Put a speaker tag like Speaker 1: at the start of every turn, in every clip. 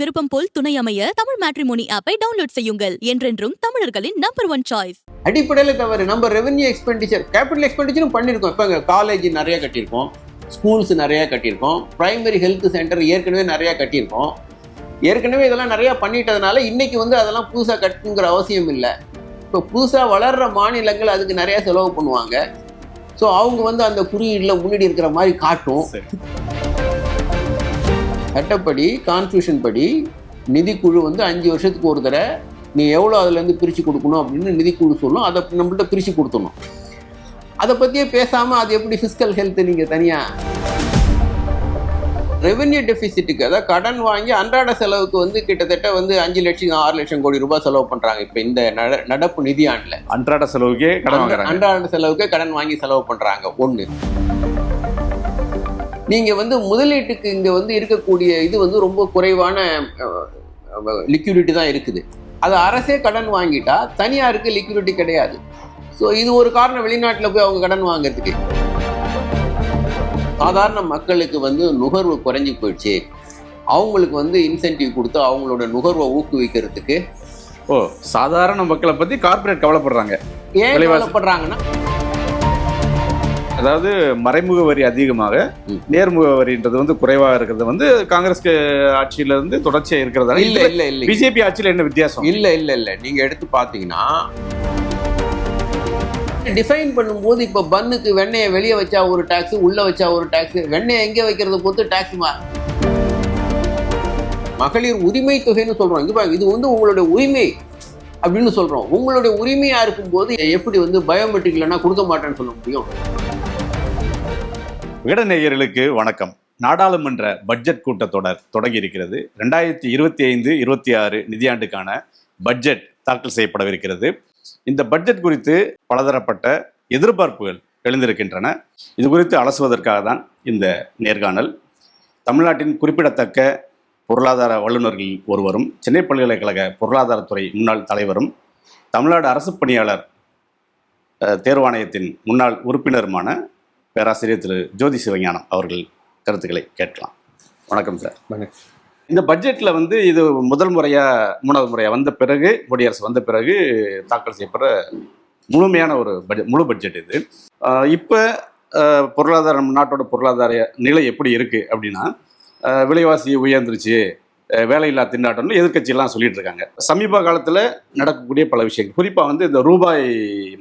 Speaker 1: விருப்பம் போல் துணை அமைய தமிழ் மேட்ரிமோனி ஆப்பை டவுன்லோட் செய்யுங்கள். என்றென்றும் தமிழர்களின் நம்பர் 1 சாய்ஸ்.
Speaker 2: அடிப்படையில் தவறு. நம்ம ரெவென்யூ எக்ஸ்பெண்டிச்சர், கேபிட்டல் எக்ஸ்பெண்டிச்சரும் பண்ணியிருக்கோம். இப்போ காலேஜ் நிறைய கட்டியிருக்கோம், ஸ்கூல்ஸ் நிறையா கட்டியிருக்கோம், பிரைமரி ஹெல்த் சென்டர் ஏற்கனவே நிறையா கட்டியிருக்கோம். ஏற்கனவே இதெல்லாம் நிறையா பண்ணிட்டதுனால இன்னைக்கு அதெல்லாம் புதுசாக கட்டணுங்கிற அவசியம் இல்லை. இப்போ புதுசாக வளர்கிற மாநிலங்கள் அதுக்கு நிறையா செலவு பண்ணுவாங்க. ஸோ அவங்க அந்த குறியீடில் முன்னாடி இருக்கிற மாதிரி காட்டும். சட்டப்படி கான்ஸ்டியூஷன் படி நிதிக்குழு 5 வருஷத்துக்கு ஒரு தடவை நீ எவ்வளோ அதுலேருந்து பிரித்து கொடுக்கணும் அப்படின்னு நிதிக்குழு சொல்லணும். அதை நம்மள்கிட்ட பிரித்து கொடுத்துடணும். அதை பற்றியே பேசாமல் அது எப்படி ஃபிஸ்கல் ஹெல்த்து நீங்கள் தனியாக ரெவென்யூ டெபிசிட்டுக்கு, அதாவது கடன் வாங்கி அன்றாட செலவுக்கு கிட்டத்தட்ட 5 லட்சம் 6 லட்சம் கோடி ரூபாய் செலவு பண்ணுறாங்க. இப்போ இந்த நடப்பு நிதியாண்டில்
Speaker 3: அன்றாட செலவுக்கே
Speaker 2: கடன் வாங்கி செலவு பண்ணுறாங்க. ஒன்று, நீங்கள் முதலீட்டுக்கு இங்கே இருக்கக்கூடிய இது ரொம்ப குறைவான லிக்விடிட்டி தான் இருக்குது. அது அரசே கடன் வாங்கிட்டா தனியாருக்கு லிக்விடிட்டி கிடையாது. ஸோ இது ஒரு காரணம் வெளிநாட்டில் போய் அவங்க கடன் வாங்கிறதுக்கு. சாதாரண மக்களுக்கு நுகர்வு குறைஞ்சி போயிடுச்சு. அவங்களுக்கு இன்சென்டிவ் கொடுத்து அவங்களோட நுகர்வை ஊக்குவிக்கிறதுக்கு.
Speaker 3: சாதாரண மக்களை பற்றி கார்பரேட் கவலைப்படுறாங்க.
Speaker 2: ஏன் கவலைப்படுறாங்கன்னா,
Speaker 3: அதாவது மறைமுக வரி அதிகமாக நேர்முக வரின்றது குறைவாக இருக்கிறது காங்கிரஸ் ஆட்சியில இருந்து தொடர்ச்சியா இருக்கிறதா?
Speaker 2: இல்ல
Speaker 3: பிஜேபி ஆட்சியில் என்ன வித்தியாசம்?
Speaker 2: இல்ல நீங்க எடுத்து பாத்தீங்கன்னா டிஃபைன் பண்ணும்போது இப்போ பன்னுக்கு வெண்ணெயை வெளியே வச்சா ஒரு டாக்ஸ், உள்ள வச்சா ஒரு டாக்ஸ். வெண்ணெயை எங்கே வைக்கிறத பொறுத்து டாக்ஸ் மகளிர் உரிமை தொகைன்னு சொல்றோம். இது உங்களுடைய உரிமை அப்படின்னு சொல்றோம். உங்களுடைய உரிமையா இருக்கும்போது எப்படி பயோமெட்ரிக் இல்லைன்னா கொடுக்க மாட்டேன்னு சொல்ல முடியும்?
Speaker 3: விகடநேயர்களுக்கு வணக்கம். நாடாளுமன்ற பட்ஜெட் கூட்டத்தொடர் தொடங்கி இருக்கிறது. 2025-26 நிதியாண்டுக்கான பட்ஜெட் தாக்கல் செய்யப்படவிருக்கிறது. இந்த பட்ஜெட் குறித்து பலதரப்பட்ட எதிர்பார்ப்புகள் எழுந்திருக்கின்றன. இது குறித்து அலசுவதற்காக தான் இந்த நேர்காணல். தமிழ்நாட்டின் குறிப்பிடத்தக்க பொருளாதார வல்லுநர்களில் ஒருவரும், சென்னை பல்கலைக்கழக பொருளாதாரத்துறை முன்னாள் தலைவரும், தமிழ்நாடு அரசு பணியாளர் தேர்வாணையத்தின் முன்னாள் உறுப்பினருமான பேராசிரியர் திரு ஜோதி சிவஞானம் அவர்கள் கருத்துக்களை கேட்கலாம். வணக்கம் சார்.
Speaker 2: வணக்கம்.
Speaker 3: இந்த பட்ஜெட்டில் இது முதல் முறையாக 3வது முறையாக வந்த பிறகு, மோடி அரசு வந்த பிறகு தாக்கல் செய்யப்படுற முழுமையான ஒரு முழு பட்ஜெட் இது. இப்போ பொருளாதாரம், நாட்டோட பொருளாதார நிலை எப்படி இருக்குது அப்படின்னா, விலைவாசி உயர்ந்துருச்சு, வேலையில்லா திண்டாட்டம்னு எதிர்க்கட்சியெல்லாம் சொல்லிட்டு இருக்காங்க. சமீப காலத்தில் நடக்கக்கூடிய பல விஷயங்கள், குறிப்பாக இந்த ரூபாய்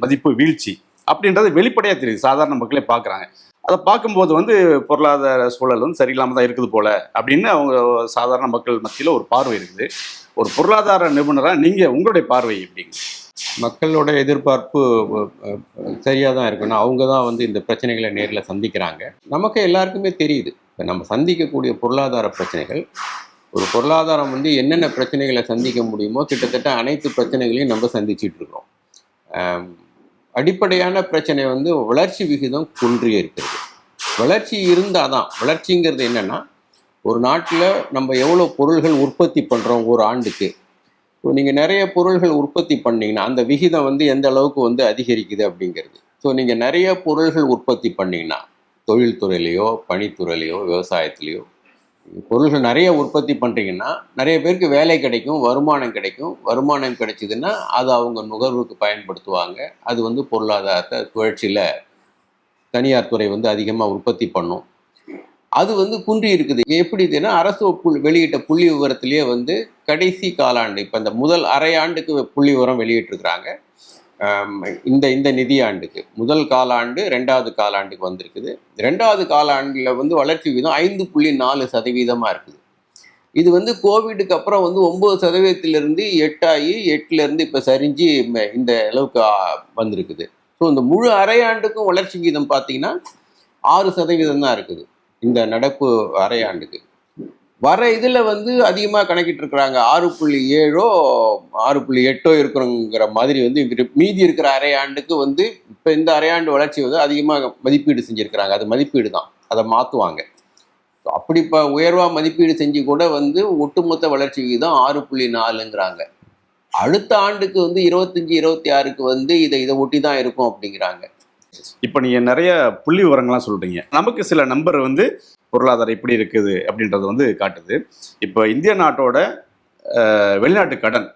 Speaker 3: மதிப்பு வீழ்ச்சி அப்படின்றது வெளிப்படையாக தெரியுது. சாதாரண மக்களே பார்க்குறாங்க. அதை பார்க்கும்போது பொருளாதார சூழல் சரியில்லாமல் தான் இருக்குது போல அப்படின்னு அவங்க சாதாரண மக்கள் மத்தியில் ஒரு பார்வை இருக்குது. ஒரு பொருளாதார நிபுணராக நீங்கள் உங்களுடைய பார்வை எப்படிங்க?
Speaker 2: மக்களோட எதிர்பார்ப்பு சரியாக தான் இருக்குன்னா, அவங்க தான் இந்த பிரச்சனைகளை நேரில் சந்திக்கிறாங்க. நமக்கு எல்லாருக்குமே தெரியுது, இப்போ நம்ம சந்திக்கக்கூடிய பொருளாதார பிரச்சனைகள், ஒரு பொருளாதாரம் என்னென்ன பிரச்சனைகளை சந்திக்க முடியுமோ கிட்டத்தட்ட அனைத்து பிரச்சனைகளையும் நம்ம சந்திச்சுட்டு இருக்கிறோம். அடிப்படையான பிரச்சனை வளர்ச்சி விகிதம் குன்றியே இருக்கிறது. வளர்ச்சி இருந்தால் தான், வளர்ச்சிங்கிறது என்னென்னா, ஒரு நாட்டில் நம்ம எவ்வளோ பொருள்கள் உற்பத்தி பண்ணுறோம் ஒரு ஆண்டுக்கு. ஸோ நீங்கள் நிறைய பொருள்கள் உற்பத்தி பண்ணிங்கன்னா அந்த விகிதம் எந்த அளவுக்கு அதிகரிக்குது அப்படிங்கிறது. ஸோ நீங்கள் நிறைய பொருள்கள் உற்பத்தி பண்ணிங்கன்னா, தொழில்துறையிலையோ பணித்துறையிலையோ விவசாயத்துலேயோ பொருள்கள் நிறைய உற்பத்தி பண்ணுறீங்கன்னா நிறைய பேருக்கு வேலை கிடைக்கும், வருமானம் கிடைக்கும். வருமானம் கிடைச்சிதுன்னா அது அவங்க நுகர்வுக்கு பயன்படுத்துவாங்க. அது பொருளாதாரத்தை சுழற்சியில் தனியார் துறை அதிகமாக உற்பத்தி பண்ணும். அது குன்றி இருக்குது. எப்படி இதுன்னா, அரசு வெளியிட்ட புள்ளி விவரத்திலேயே கடைசி காலாண்டு, இப்போ இந்த முதல் அரையாண்டுக்கு புள்ளி விவரம் வெளியிட்டிருக்கிறாங்க. இந்த நிதியாண்டுக்கு முதல் காலாண்டு 2வது காலாண்டுக்கு வந்திருக்குது. 2வது காலாண்டில் வளர்ச்சி விகிதம் 5.4% இருக்குது. இது கோவிடுக்கு அப்புறம் 9% 8 ஆகி 8லேருந்து இப்போ சரிஞ்சு இந்த அளவுக்கு வந்திருக்குது. ஸோ இந்த முழு அரையாண்டுக்கும் வளர்ச்சி விகிதம் பார்த்தீங்கன்னா 6% தான் இருக்குது. இந்த நடப்பு அரையாண்டுக்கு வர இதில் அதிகமாக கணக்கிட்டு இருக்கிறாங்க. 6.7 6.8 இருக்கிறங்கிற மாதிரி மீதி இருக்கிற அரையாண்டுக்கு இப்போ இந்த அரையாண்டு வளர்ச்சி அதிகமாக மதிப்பீடு செஞ்சுருக்கிறாங்க. அது மதிப்பீடு தான், அதை மாற்றுவாங்க. அப்படி இப்போ உயர்வாக மதிப்பீடு செஞ்சு கூட ஒட்டுமொத்த வளர்ச்சி விகிதம் 6.4ங்கிறாங்க. அடுத்த ஆண்டுக்கு 25-26க்கு இதை ஒட்டி தான் இருக்கும் அப்படிங்கிறாங்க.
Speaker 3: இப்போ நீங்கள் நிறைய புள்ளி விவரங்கள்லாம் சொல்கிறீங்க. நமக்கு சில நம்பர் பொருளாதாரம் எப்படி இருக்குது அப்படின்றது வந்து காட்டுது. இப்போ இந்திய நாட்டோட வெளிநாட்டு கடன்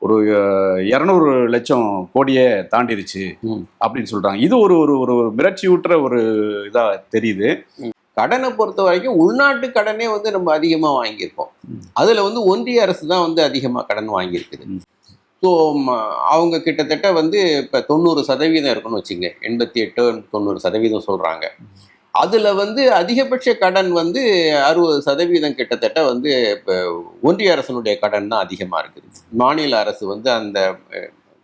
Speaker 3: ஒரு 200 லட்சம் கோடியே தாண்டிருச்சு அப்படின்னு சொல்றாங்க. இது ஒரு ஒரு ஒரு மிரட்சி ஊட்டுற ஒரு இதா தெரியுது.
Speaker 2: கடனை பொறுத்த வரைக்கும் உள்நாட்டு கடனே வந்து நம்ம அதிகமாக வாங்கியிருக்கோம். அதில் வந்து ஒன்றிய அரசு தான் வந்து அதிகமாக கடன் வாங்கியிருக்குது. ஸோ அவங்க கிட்டத்தட்ட வந்து இப்போ 90% இருக்குன்னு வச்சுங்க, 88-90% சொல்கிறாங்க. அதில் வந்து அதிகபட்ச கடன் வந்து 60% கிட்டத்தட்ட வந்து இப்போ ஒன்றிய அரசனுடைய கடன் தான் அதிகமாக இருக்குது. மாநில அரசு வந்து அந்த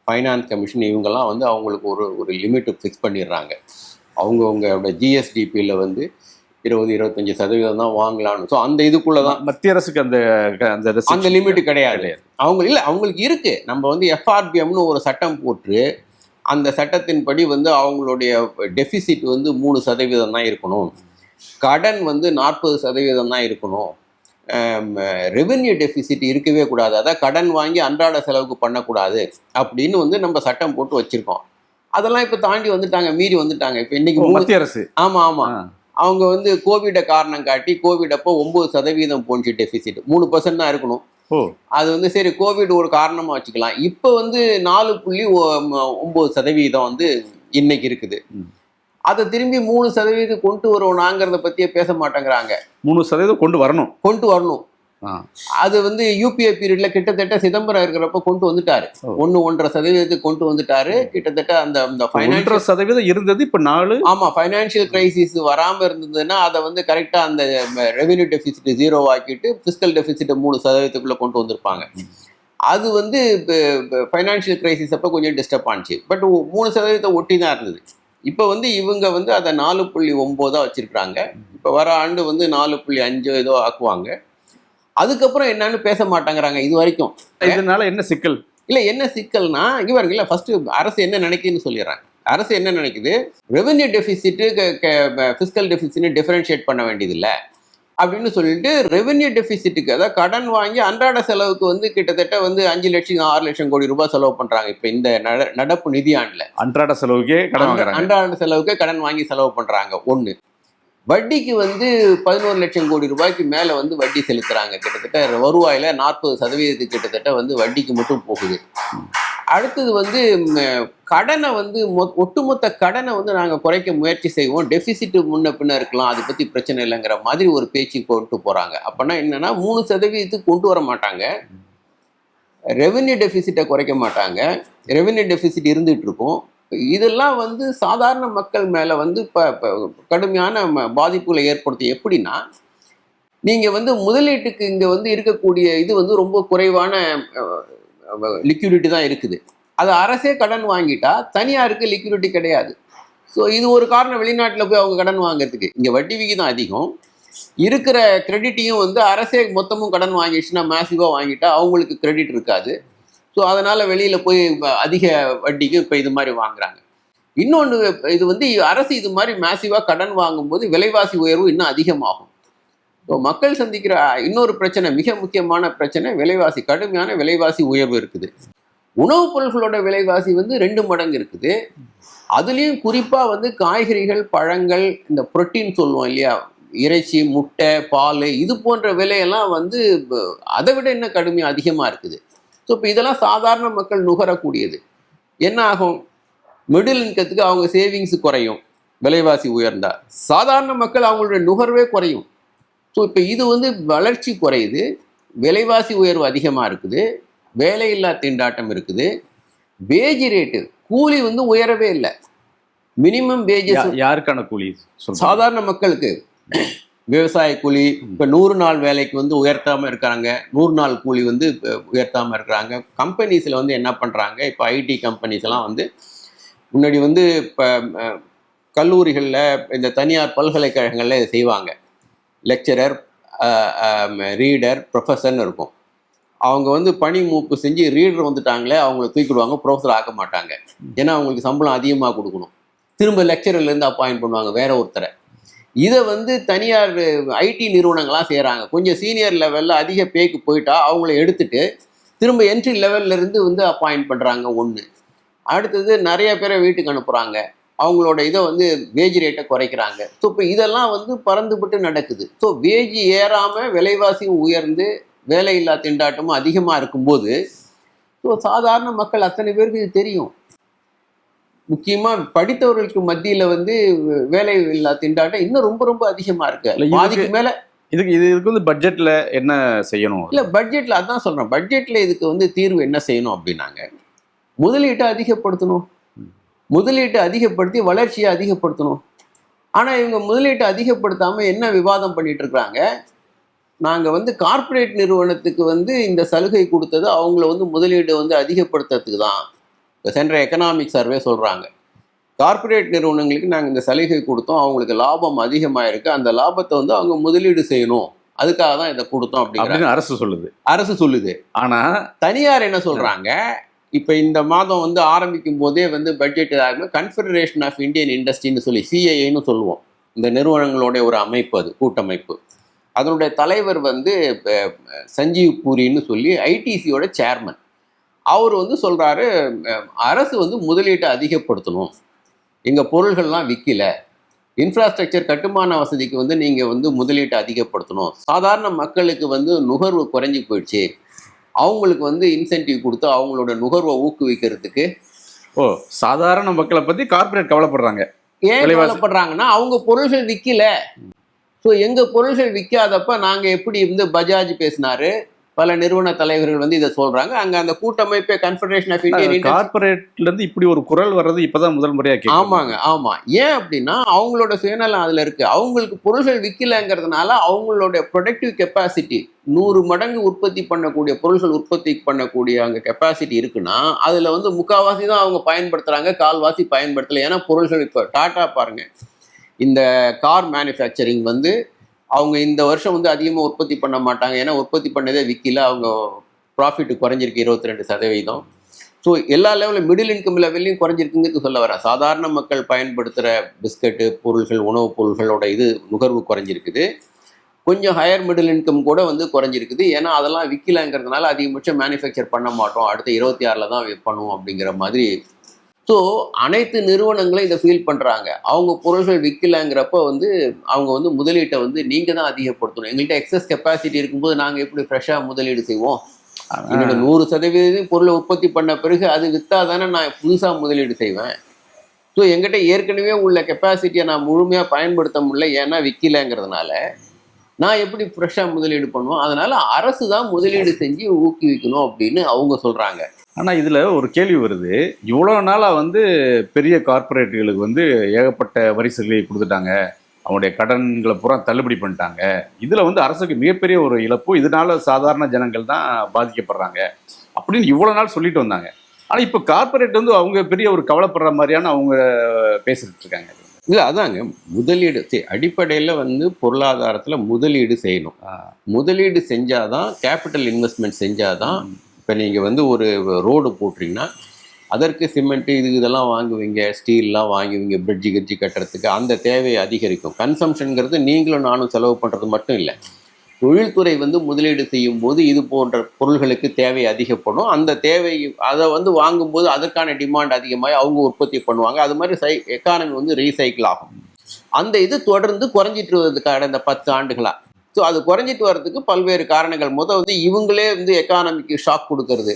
Speaker 2: ஃபைனான்ஸ் கமிஷன் இவங்கெல்லாம் வந்து அவங்களுக்கு ஒரு லிமிட்டு ஃபிக்ஸ் பண்ணிடுறாங்க. அவங்கவுங்களோட ஜிஎஸ்டிபியில் வந்து 20-25% தான் வாங்கலாம்னு. ஸோ அந்த இதுக்குள்ள தான்
Speaker 3: மத்திய அரசுக்கு அந்த
Speaker 2: லிமிட் கிடையாது. அவங்களுக்கு இருக்கு. நம்ம வந்து எஃப்ஆர்பிஎம்னு ஒரு சட்டம் போட்டு அந்த சட்டத்தின்படி வந்து அவங்களுடைய டெபிசிட் வந்து 3% தான் இருக்கணும், கடன் வந்து 40% தான் இருக்கணும், ரெவென்யூ டெபிசிட் இருக்கவே கூடாது, அதாவது கடன் வாங்கி அன்றாட செலவுக்கு பண்ணக்கூடாது அப்படின்னு வந்து நம்ம சட்டம் போட்டு வச்சிருக்கோம். அதெல்லாம் இப்போ தாண்டி வந்துட்டாங்க, மீறி வந்துட்டாங்க. இப்போ இன்னைக்கு
Speaker 3: மத்திய அரசு
Speaker 2: ஆமாம் அவங்க வந்து கோவிட காரணம் காட்டி கோவிட் அப்போ 9% போச்சு டெபிசிட். 3% தான் இருக்கணும். அது வந்து சரி கோவிட் ஒரு காரணமா வச்சுக்கலாம். இப்போ வந்து 4.9% வந்து இன்னைக்கு இருக்குது. அதை திரும்பி 3% கொண்டு வருவோனாங்கிறத பத்தியே பேச மாட்டேங்கிறாங்க.
Speaker 3: 3% கொண்டு வரணும்.
Speaker 2: அது வந்து யூபிஏ பீரியட்ல கிட்டத்தட்ட சிதம்பரம் இருக்கிறப்ப கொண்டு வந்துட்டாரு. 1-1.5% கொண்டு வந்துட்டாரு. கிட்டத்தட்ட அந்த
Speaker 3: ஃபைனான்சியல் இருந்தது இப்ப 4.
Speaker 2: ஆமா, ஃபைனான்சியல் கிரைசிஸ் வராம இருந்ததுன்னா அதை வந்து கரெக்டா அந்த ரெவென்யூ டெபிசிட் 0 ஆக்கிட்டு பிஸ்கல் டெபிசிட் 3%க்குள்ள கொண்டு வந்திருப்பாங்க. அது வந்து ஃபைனான்சியல் கிரைசிஸ் அப்ப கொஞ்சம் டிஸ்டர்ப் ஆனிச்சு. பட் 3% ஒட்டி தான் இருந்தது. இப்போ வந்து இவங்க வந்து அதை 4.9 வச்சிருக்காங்க. இப்போ வர ஆண்டு வந்து 4.5 ஏதோ ஆக்குவாங்க. அதுக்கப்புறம் என்னன்னு பேச மாட்டேங்கிறாங்க இது வரைக்கும்.
Speaker 3: இதனால என்ன சிக்கல்?
Speaker 2: இல்லை, என்ன சிக்கல்னா இவங்க இல்லை, ஃபர்ஸ்ட் அரசு என்ன நினைக்குதுன்னு சொல்லிடுறாங்க. அரசு என்ன நினைக்குது, ரெவென்யூ டெபிசிட்டு ஃபிஸ்கல் டெபிசிட்னு டிஃபரன்ஷியேட் பண்ண வேண்டியதில்லை அப்படின்னு சொல்லிட்டு ரெவென்யூ டெபிசிட்டுக்கு, அதாவது கடன் வாங்கி அன்றாட செலவுக்கு வந்து கிட்டத்தட்ட வந்து 5 லட்சம் 6 லட்சம் கோடி ரூபாய் செலவு பண்றாங்க. இப்போ இந்த நடப்பு நிதியாண்டுல
Speaker 3: அன்றாட செலவுக்கே
Speaker 2: கடன் வாங்கி செலவு பண்றாங்க. ஒன்று, வட்டிக்கு வந்து 11 லட்சம் கோடி ரூபாய்க்கு மேலே வந்து வட்டி செலுத்துறாங்க. கிட்டத்தட்ட வருவாயில் 40% கிட்டத்தட்ட வந்து வட்டிக்கு மட்டும் போகுது. அடுத்தது வந்து கடனை வந்து ஒட்டுமொத்த கடனை வந்து நாங்கள் குறைக்க முயற்சி செய்வோம், டெபிசிட் முன்ன பின்ன இருக்கலாம், அதை பற்றி பிரச்சனை இல்லைங்கிற மாதிரி ஒரு பேச்சு கொண்டு போகிறாங்க. அப்போனா என்னென்னா 3% கொண்டு வர மாட்டாங்க, ரெவென்யூ டெபிசிட்டை குறைக்க மாட்டாங்க, ரெவென்யூ டெபிசிட் இருந்துகிட்டு இருக்கும். இதெல்லாம் வந்து சாதாரண மக்கள் மேலே வந்து இப்போ கடுமையான பாதிப்புகளை ஏற்படுத்தும். எப்படின்னா, நீங்கள் வந்து முதலீட்டுக்கு இங்கே வந்து இருக்கக்கூடிய இது வந்து ரொம்ப குறைவான லிக்விடிட்டி தான் இருக்குது. அது அரசே கடன் வாங்கிட்டா தனியாருக்கு லிக்விடிட்டி கிடையாது. ஸோ இது ஒரு காரணம் வெளிநாட்டில் போய் அவங்க கடன் வாங்கிறதுக்கு. இங்கே வட்டி விகிதம் அதிகம், இருக்கிற கிரெடிட்டையும் வந்து அரசே மொத்தமும் கடன் வாங்கிடுச்சுன்னா மேசிவாக வாங்கிட்டா அவங்களுக்கு கிரெடிட் இருக்காது. ஸோ அதனால் வெளியில் போய் அதிக வட்டிக்கு இப்போ இது மாதிரி வாங்குறாங்க. இன்னொன்று, இது வந்து அரசு இது மாதிரி மேசிவாக கடன் வாங்கும்போது விலைவாசி உயர்வு இன்னும் அதிகமாகும். ஸோ மக்கள் சந்திக்கிற இன்னொரு பிரச்சனை, மிக முக்கியமான பிரச்சனை, கடுமையான விலைவாசி உயர்வு இருக்குது. உணவுப் பொருட்களோட விலைவாசி வந்து 2 மடங்கு இருக்குது. அதுலேயும் குறிப்பாக வந்து காய்கறிகள், பழங்கள், இந்த புரோட்டீன் சொல்லுவோம் இல்லையா, இறைச்சி, முட்டை, பால், இது போன்ற விலையெல்லாம் வந்து அதை விட இன்னும் கடுமையாக அதிகமாக இருக்குது. ஸோ இப்போ இதெல்லாம் சாதாரண மக்கள் நுகரக்கூடியது. என்ன ஆகும், மிடில் இன்கத்துக்கு அவங்க சேவிங்ஸ் குறையும், விலைவாசி உயர்ந்தா சாதாரண மக்கள் அவங்களுடைய நுகர்வே குறையும். ஸோ இப்போ இது வந்து வளர்ச்சி குறையுது, விலைவாசி உயர்வு அதிகமாக இருக்குது, வேலையில்லா திண்டாட்டம் இருக்குது, வேஜ் ரேட்டு, கூலி வந்து உயரவே இல்லை. மினிமம் வேஜஸ்
Speaker 3: யாருக்கான கூலி?
Speaker 2: சாதாரண மக்களுக்கு. விவசாய கூலி இப்போ 100 நாள் வேலைக்கு வந்து உயர்த்தாமல் இருக்கிறாங்க, 100 நாள் கூலி வந்து உயர்த்தாமல் இருக்கிறாங்க. கம்பெனிஸில் வந்து என்ன பண்ணுறாங்க, இப்போ ஐடி கம்பெனிஸ் எல்லாம் வந்து முன்னாடி வந்து இப்போ கல்லூரிகளில், இந்த தனியார் பல்கலைக்கழகங்களில் இதை செய்வாங்க. லெக்சரர், ரீடர், ப்ரொஃபஸர்னு இருக்கும். அவங்க வந்து பணி மூப்பு செஞ்சு ரீடர் வந்துட்டாங்களே அவங்கள தூக்கிடுவாங்க, ப்ரொஃபஸர் ஆக்க மாட்டாங்க. ஏன்னா அவங்களுக்கு சம்பளம் அதிகமாக கொடுக்கணும். திரும்ப லெக்சரர்லேருந்து அப்பாயின்ட் பண்ணுவாங்க வேற ஒருத்தரை. இதை வந்து தனியார் ஐடி நிறுவனங்களாக செய்கிறாங்க. கொஞ்சம் சீனியர் லெவலில் அதிக பேக்கு போயிட்டா அவங்கள எடுத்துட்டு திரும்ப என்ட்ரி லெவல்லேருந்து வந்து அப்பாயின்ட் பண்ணுறாங்க. ஒன்று. அடுத்தது நிறைய பேரை வீட்டுக்கு அனுப்புகிறாங்க. அவங்களோட இதை வந்து வேஜ் ரேட்டை குறைக்கிறாங்க. ஸோ இப்போ இதெல்லாம் வந்து பறந்துபட்டு நடக்குது. ஸோ வேஜ் ஏறாமல் விலைவாசியும் உயர்ந்து வேலையில்லா திண்டாட்டமும் அதிகமாக இருக்கும்போது ஸோ சாதாரண மக்கள் அத்தனை பேருக்கு இது தெரியும். முக்கியமாக படித்தவர்களுக்கு மத்தியில் வந்து வேலை இல்லா திண்டாட்டம் இன்னும் ரொம்ப ரொம்ப அதிகமாக இருக்கு. பாதிக்கு மேலே
Speaker 3: இதுக்கு வந்து பட்ஜெட்டில் என்ன செய்யணும்?
Speaker 2: இல்லை பட்ஜெட்டில் அதான் சொல்கிறேன். பட்ஜெட்டில் இதுக்கு வந்து தீர்வு என்ன செய்யணும் அப்படின்னாங்க, முதலீட்டை அதிகப்படுத்தணும். முதலீட்டை அதிகப்படுத்தி வளர்ச்சியை அதிகப்படுத்தணும். ஆனால் இவங்க முதலீட்டை அதிகப்படுத்தாமல் என்ன விவாதம் பண்ணிட்டு இருக்கிறாங்க, நாங்கள் வந்து கார்ப்பரேட் நிறுவனத்துக்கு வந்து இந்த சலுகை கொடுத்தது அவங்கள வந்து முதலீடு வந்து அதிகப்படுத்துறதுக்கு தான். இப்போ சென்ற எக்கனாமிக் சர்வே சொல்கிறாங்க, கார்ப்பரேட் நிறுவனங்களுக்கு நாங்கள் இந்த சலுகை கொடுத்தோம், அவங்களுக்கு லாபம் அதிகமாக இருக்குது, அந்த லாபத்தை வந்து அவங்க முதலீடு செய்யணும், அதுக்காக தான் இதை கொடுத்தோம் அப்படின்னு அரசு சொல்லுது. ஆனால் தனியார் என்ன சொல்கிறாங்க, இப்போ இந்த மாதம் வந்து ஆரம்பிக்கும் போதே வந்து பட்ஜெட் கன்ஃபெடரேஷன் ஆஃப் இந்தியன் இண்டஸ்ட்ரின்னு சொல்லி சிஐஏன்னு சொல்லுவோம், இந்த நிறுவனங்களுடைய ஒரு அமைப்பு, அது கூட்டமைப்பு. அதனுடைய தலைவர் வந்து சஞ்சீவ் பூரின்னு சொல்லி ஐடிசியோட சேர்மன். அவர் வந்து சொல்கிறாரு, அரசு வந்து முதலீட்டை அதிகப்படுத்தணும், எங்கள் பொருள்கள்லாம் விற்கல, இன்ஃப்ராஸ்ட்ரக்சர் கட்டுமான வசதிக்கு வந்து நீங்கள் வந்து முதலீட்டை அதிகப்படுத்தணும், சாதாரண மக்களுக்கு வந்து நுகர்வு குறைஞ்சி போயிடுச்சு, அவங்களுக்கு வந்து இன்சென்டிவ் கொடுத்து அவங்களோட நுகர்வை ஊக்குவிக்கிறதுக்கு.
Speaker 3: சாதாரண மக்களை பற்றி கார்ப்பரேட் கவலைப்படுறாங்க.
Speaker 2: ஏன் கவலைப்படுறாங்கன்னா, அவங்க பொருள்கள் விற்கல. ஸோ எங்கள் பொருள்கள் விற்காதப்ப நாங்கள் எப்படி வந்து பஜாஜ் பேசினாரு, பல நிறுவன தலைவர்கள் வந்து இதை சொல்றாங்க. அங்க அந்த கூட்டமைப்பே கன்ஃபெடரேஷன் ஆஃப் இந்தியன்
Speaker 3: கார்ப்பரேட்ல இருந்து இப்படி ஒரு குரல் வர்றது இப்பதான் முதல் முறையா கேட்குது.
Speaker 2: ஆமாங்க, ஆமா. ஏன் அப்படின்னா அவங்களோட சுயநலம் அதுல இருக்கு. அவங்களுக்கு பொருள்கள் விற்கலங்கிறதுனால அவங்களோட ப்ரொடக்டிவ் கெப்பாசிட்டி 100 மடங்கு உற்பத்தி பண்ணக்கூடிய பொருள்கள் உற்பத்தி பண்ணக்கூடிய அங்கே கெப்பாசிட்டி இருக்குன்னா அதில் வந்து முக்கால்வாசி தான் அவங்க பயன்படுத்துகிறாங்க, கால்வாசி பயன்படுத்தலை. ஏன்னா பொருள்கள் இப்போ டாட்டா பாருங்க, இந்த கார் மேனுஃபேக்சரிங் வந்து அவங்க இந்த வருஷம் வந்து அதிகமாக உற்பத்தி பண்ண மாட்டாங்க, ஏன்னா உற்பத்தி பண்ணதே விற்கல, அவங்க ப்ராஃபிட் குறைஞ்சிருக்கு 22%. ஸோ எல்லா லெவலில் மிடில் இன்கம் லெவல்லையும் குறைஞ்சிருக்குங்கிறது சொல்ல வரேன். சாதாரண மக்கள் பயன்படுத்துகிற பிஸ்கட்டு பொருள்கள், உணவுப் பொருள்களோட இது நுகர்வு குறைஞ்சிருக்குது. கொஞ்சம் ஹையர் மிடில் இன்கம் கூட வந்து குறைஞ்சிருக்குது, ஏன்னா அதெல்லாம் விற்கலங்கிறதுனால அதிகபட்சம் மேனுஃபேக்சர் பண்ண மாட்டோம், அடுத்த 26 தான் பண்ணுவோம் அப்படிங்கிற மாதிரி. ஸோ அனைத்து நிறுவனங்களும் இதை ஃபீல் பண்ணுறாங்க. அவங்க பொருள்கள் விற்கலங்கிறப்ப வந்து அவங்க வந்து முதலீட்டை வந்து நீங்கள் தான் அதிகப்படுத்தணும். எங்கள்கிட்ட எக்ஸஸ் கெப்பாசிட்டி இருக்கும்போது நாங்கள் எப்படி ஃப்ரெஷ்ஷாக முதலீடு செய்வோம்? என்னோட 100% பொருளை உற்பத்தி பண்ண பிறகு அது விற்றா தானே நான் புதுசாக முதலீடு செய்வேன். ஸோ எங்கிட்ட ஏற்கனவே உள்ள கெப்பாசிட்டியை நான் முழுமையாக பயன்படுத்த முடியல, ஏன்னா விற்கலங்கிறதுனால நான் எப்படி ஃப்ரெஷ்ஷாக முதலீடு பண்ணுவோம்? அதனால் அரசு தான் முதலீடு செஞ்சு ஊக்குவிக்கணும் அப்படின்னு அவங்க சொல்கிறாங்க.
Speaker 3: ஆனால் இதில் ஒரு கேள்வி வருது, இவ்வளோ நாளாக வந்து பெரிய கார்ப்பரேட்டுகளுக்கு வந்து ஏகப்பட்ட வரி சலுகை கொடுத்துட்டாங்க, அவங்களுடைய கடன்களை பூரா தள்ளுபடி பண்ணிட்டாங்க, இதில் வந்து அரசுக்கு மிகப்பெரிய ஒரு இழப்பு, இதனால சாதாரண ஜனங்கள் தான் பாதிக்கப்படுறாங்க அப்படின்னு இவ்வளோ நாள் சொல்லிட்டு வந்தாங்க. ஆனால் இப்போ கார்ப்பரேட் வந்து அவங்க பெரிய ஒரு கவலைப்படுற மாதிரியான அவங்க பேசிட்டு இருக்காங்க.
Speaker 2: இல்லை அதாங்க, முதலீடு அடிப்படையில் வந்து பொருளாதாரத்தில் முதலீடு செய்யணும். முதலீடு செஞ்சாதான், கேபிட்டல் இன்வெஸ்ட்மெண்ட் செஞ்சாதான். இப்போ நீங்கள் வந்து ஒரு ரோடு போட்டுறீங்கன்னா அதற்கு சிமெண்ட்டு இதெல்லாம் வாங்குவீங்க, ஸ்டீல்லாம் வாங்குவீங்க, பிரிட்ஜு கிரிட்ஜு கட்டுறதுக்கு, அந்த தேவையை அதிகரிக்கும். கன்சம்ஷனுங்கிறது நீங்களும் நானும் செலவு பண்ணுறது மட்டும் இல்லை, தொழில்துறை வந்து முதலீடு செய்யும் போது இது போன்ற பொருள்களுக்கு தேவை அதிகப்படும். அந்த தேவை அதை வந்து வாங்கும்போது அதற்கான டிமாண்ட் அதிகமாக அவங்க உற்பத்தி பண்ணுவாங்க. அது மாதிரி எக்கானமி வந்து ரீசைக்கிள் ஆகும். அந்த இது தொடர்ந்து குறைஞ்சிட்டு வருவதுக்கான இந்த 10 ஆண்டுகளாக. ஸோ அது குறைஞ்சிட்டு வர்றதுக்கு பல்வேறு காரணங்கள். வந்து இவங்களே வந்து எக்கானமிக்கு ஷாக் கொடுக்கறது,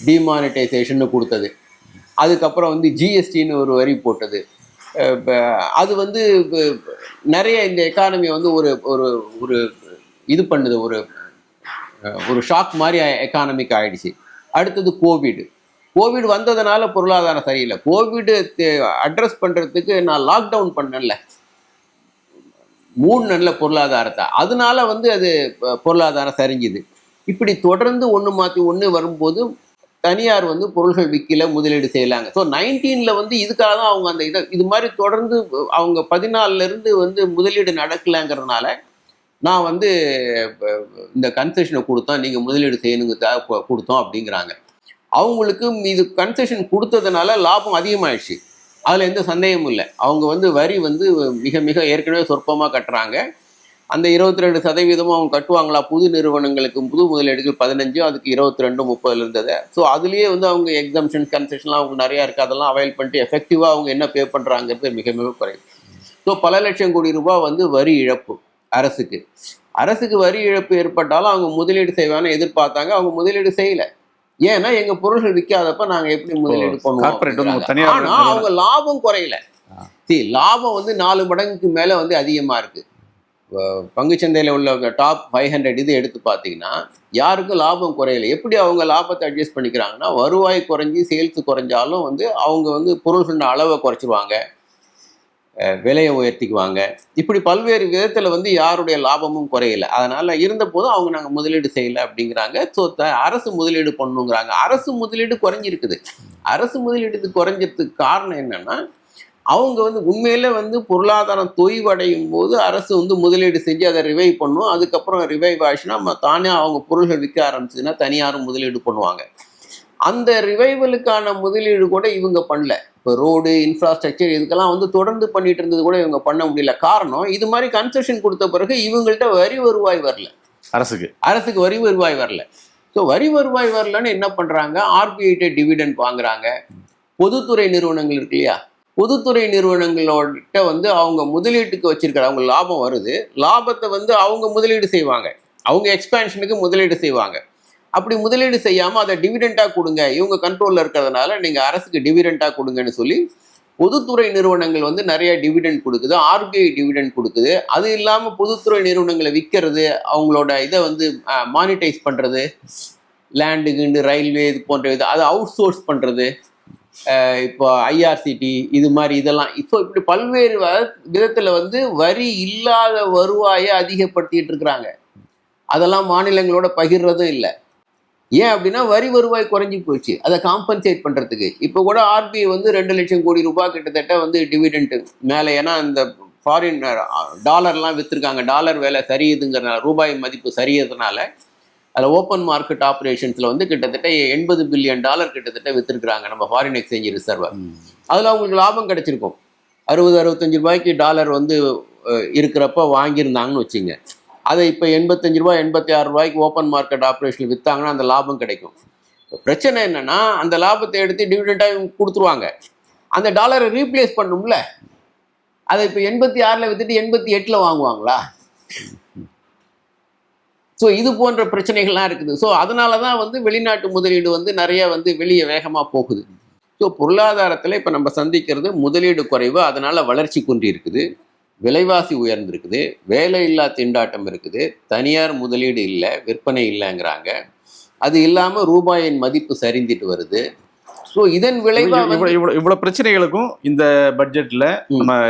Speaker 2: டிமானிட்டைசேஷன் கொடுத்தது, அதுக்கப்புறம் வந்து ஜிஎஸ்டின்னு ஒரு வரி போட்டது, அது வந்து நிறைய இந்த எக்கானமியை வந்து ஒரு ஒரு ஒரு இது பண்ணுது, ஒரு ஷாக் மாதிரி எக்கானமிக் ஆயிடுச்சு. அடுத்தது கோவிட் வந்ததுனால பொருளாதாரம் சரியில்லை. கோவிடு அட்ரஸ் பண்ணுறதுக்கு நான் லாக்டவுன் பண்ணல, 3 நல்ல பொருளாதாரத்தை, அதனால வந்து அது பொருளாதாரம் சரிஞ்சுது. இப்படி தொடர்ந்து ஒன்று மாற்றி ஒன்று வரும்போது தனியார் வந்து பொருள்கள் விற்கல, முதலீடு செய்யலாங்க. ஸோ 19 வந்து இதுக்காக தான் அவங்க அந்த இது மாதிரி தொடர்ந்து அவங்க 14 வந்து முதலீடு நடக்கலைங்கிறதுனால நான் வந்து இந்த கன்செஷனை கொடுத்தோம், நீங்கள் முதலீடு செய்யணுங்க கொடுத்தோம் அப்படிங்கிறாங்க. அவங்களுக்கு இது கன்செஷன் கொடுத்ததுனால லாபம் அதிகமாகிடுச்சு, அதில் எந்த சந்தேகமும் இல்லை. அவங்க வந்து வரி வந்து மிக மிக ஏற்கனவே சொற்பமாக கட்டுறாங்க. அந்த 22% அவங்க கட்டுவாங்களா? புது நிறுவனங்களுக்கு புது முதலீடுகள் 15, அதுக்கு 22, 30 இருந்தது. ஸோ அதுலேயே வந்து அவங்க எக்ஸம்ஷன் கன்செஷன்லாம் அவங்க நிறையா இருக்குது. அதெல்லாம் அவைல் பண்ணிட்டு எஃபெக்டிவாக அவங்க என்ன பே பண்ணுறாங்கிறது மிக மிக குறைவு. ஸோ பல லட்சம் கோடி ரூபாய் வந்து வரி இழப்பு அரசுக்கு. அரசுக்கு வரி இழப்பு ஏற்பட்டாலும் அவங்க முதலீடு செய்வான்னு எதிர்பார்த்தாங்க, அவங்க முதலீடு செய்யலை. ஏன்னா எங்கள் பொருள்கள் விற்காதப்ப நாங்கள் எப்படி முதலீடு பண்ணுவோம்? ஆனால் அவங்க லாபம் குறையல. லாபம் வந்து 4 மடங்குக்கு மேலே வந்து அதிகமாக இருக்குது. பங்குச்சந்தையில் உள்ள டாப் 500 இது எடுத்து பார்த்தீங்கன்னா யாருக்கும் லாபம் குறையலை. எப்படி அவங்க லாபத்தை அட்ஜஸ்ட் பண்ணிக்கிறாங்கன்னா, வருவாய் குறைஞ்சி சேல்ஸ் குறைஞ்சாலும் வந்து அவங்க வந்து பொருள்களோட அளவை குறைச்சிருவாங்க, விலையை உயர்த்திக்குவாங்க. இப்படி பல்வேறு விதத்தில் வந்து யாருடைய லாபமும் குறையலை. அதனால் இருந்த போதும் அவங்க நாங்கள் முதலீடு செய்யலை அப்படிங்கிறாங்க. ஸோ அரசு முதலீடு பண்ணணுங்கிறாங்க. அரசு முதலீடு குறைஞ்சிருக்குது. அரசு முதலீடு குறைஞ்சதுக்கு காரணம் என்னென்னா, அவங்க வந்து உண்மையிலே வந்து பொருளாதாரம் தொய்வடையும் போது அரசு வந்து முதலீடு செஞ்சு அதை ரிவைவ் பண்ணும். அதுக்கப்புறம் ரிவைவ் ஆச்சுன்னா நம்ம தானே அவங்க பொருள்கள் விற்க ஆரம்பிச்சுன்னா தனியாரும் முதலீடு பண்ணுவாங்க. அந்த ரிவைவலுக்கான முதலீடு கூட இவங்க பண்ணல. இப்போ ரோடு, இன்ஃப்ராஸ்ட்ரக்சர் இதுக்கெல்லாம் வந்து தொடர்ந்து பண்ணிட்டு இருந்தது கூட இவங்க பண்ண முடியல. காரணம், இது மாதிரி கன்செஷன் கொடுத்த பிறகு இவங்கள்ட்ட வரி வருவாய் வரல. அரசுக்கு வரி வருவாய் வரல. ஸோ வரி வருவாய் வரலன்னு என்ன பண்ணுறாங்க? ஆர்பிஐட்ட டிவிடெண்ட் வாங்குறாங்க. பொதுத்துறை நிறுவனங்கள் இருக்கு இல்லையா, பொதுத்துறை நிறுவனங்களோட வந்து அவங்க முதலீட்டுக்கு வச்சிருக்கிற அவங்க லாபம் வருது. லாபத்தை வந்து அவங்க முதலீடு செய்வாங்க, அவங்க எக்ஸ்பேன்ஷனுக்கு முதலீடு செய்வாங்க. அப்படி முதலீடு செய்யாமல் அதை டிவிடெண்டாக கொடுங்க, இவங்க கண்ட்ரோலில் இருக்கிறதுனால நீங்கள் அரசுக்கு டிவிடெண்டாக கொடுங்கன்னு சொல்லி பொதுத்துறை நிறுவனங்கள் வந்து நிறைய டிவிடெண்ட் கொடுக்குது. ஆர்பிஐ டிவிடெண்ட் கொடுக்குது. அது இல்லாமல் பொதுத்துறை நிறுவனங்களை விற்கிறது, அவங்களோட இதை வந்து மானிட்டைஸ் பண்ணுறது, லேண்டுக்குண்டு ரயில்வே இது போன்ற இது அதை அவுட் சோர்ஸ் பண்ணுறது, இப்போ ஐஆர்சிடி இது மாதிரி இதெல்லாம் இப்போ இப்படி பல்வேறு விதத்தில் வந்து வரி இல்லாத வருவாயை அதிகப்படுத்திட்டு இருக்கிறாங்க. அதெல்லாம் மாநிலங்களோட பகிர்றதும் இல்லை. ஏன் அப்படின்னா வரி வருவாய் குறைஞ்சி போச்சு. அதை காம்பன்சேட் பண்ணுறதுக்கு இப்போ கூட ஆர்பிஐ வந்து 2 லட்சம் கோடி ரூபாய் கிட்டத்தட்ட வந்து டிவிடெண்ட் மேலே, ஏன்னா இந்த ஃபாரின் டாலர்லாம் விற்றுருக்காங்க. டாலர் வேலை சரியுதுங்கிறதுனால, ரூபாய் மதிப்பு சரியறதுனால அதில் ஓப்பன் மார்க்கெட் ஆப்ரேஷன்ஸில் வந்து கிட்டத்தட்ட $80 பில்லியன் கிட்டத்தட்ட விற்றுருக்குறாங்க நம்ம ஃபாரின் எக்ஸ்சேஞ்ச் ரிசர்வை. அதில் அவங்களுக்கு லாபம் கிடச்சிருக்கும். 60-65 ரூபாய்க்கு டாலர் வந்து இருக்கிறப்ப வாங்கியிருந்தாங்கன்னு வச்சுங்க. அதை இப்போ 85 ரூபாய் 86 ரூபாய்க்கு ஓப்பன் மார்க்கெட் ஆப்ரேஷனில் விற்றாங்கன்னா அந்த லாபம் கிடைக்கும். பிரச்சனை என்னென்னா, அந்த லாபத்தை எடுத்து டிவிடெண்டாக கொடுத்துருவாங்க. அந்த டாலரை ரீப்ளேஸ் பண்ணும்ல, அதை இப்போ 86 விற்றுட்டு 88 வாங்குவாங்களா? ஸோ இது போன்ற பிரச்சனைகள்லாம் இருக்குது. ஸோ அதனால தான் வந்து வெளிநாட்டு முதலீடு வந்து நிறைய வந்து வெளியே வேகமாக போகுது. ஸோ பொருளாதாரத்தில் இப்போ நம்ம சந்திக்கிறது முதலீடு குறைவு, அதனால் வளர்ச்சி குன்றி இருக்குது, விலைவாசி உயர்ந்திருக்குது, வேலையில்லா திண்டாட்டம் இருக்குது, தனியார் முதலீடு இல்லை, விற்பனை இல்லைங்கிறாங்க. அது இல்லாமல் ரூபாயின் மதிப்பு சரிந்துட்டு வருது. ஸோ இதன் விளைவாக
Speaker 3: இவ்வளோ பிரச்சனைகளுக்கும் இந்த பட்ஜெட்டில் நம்ம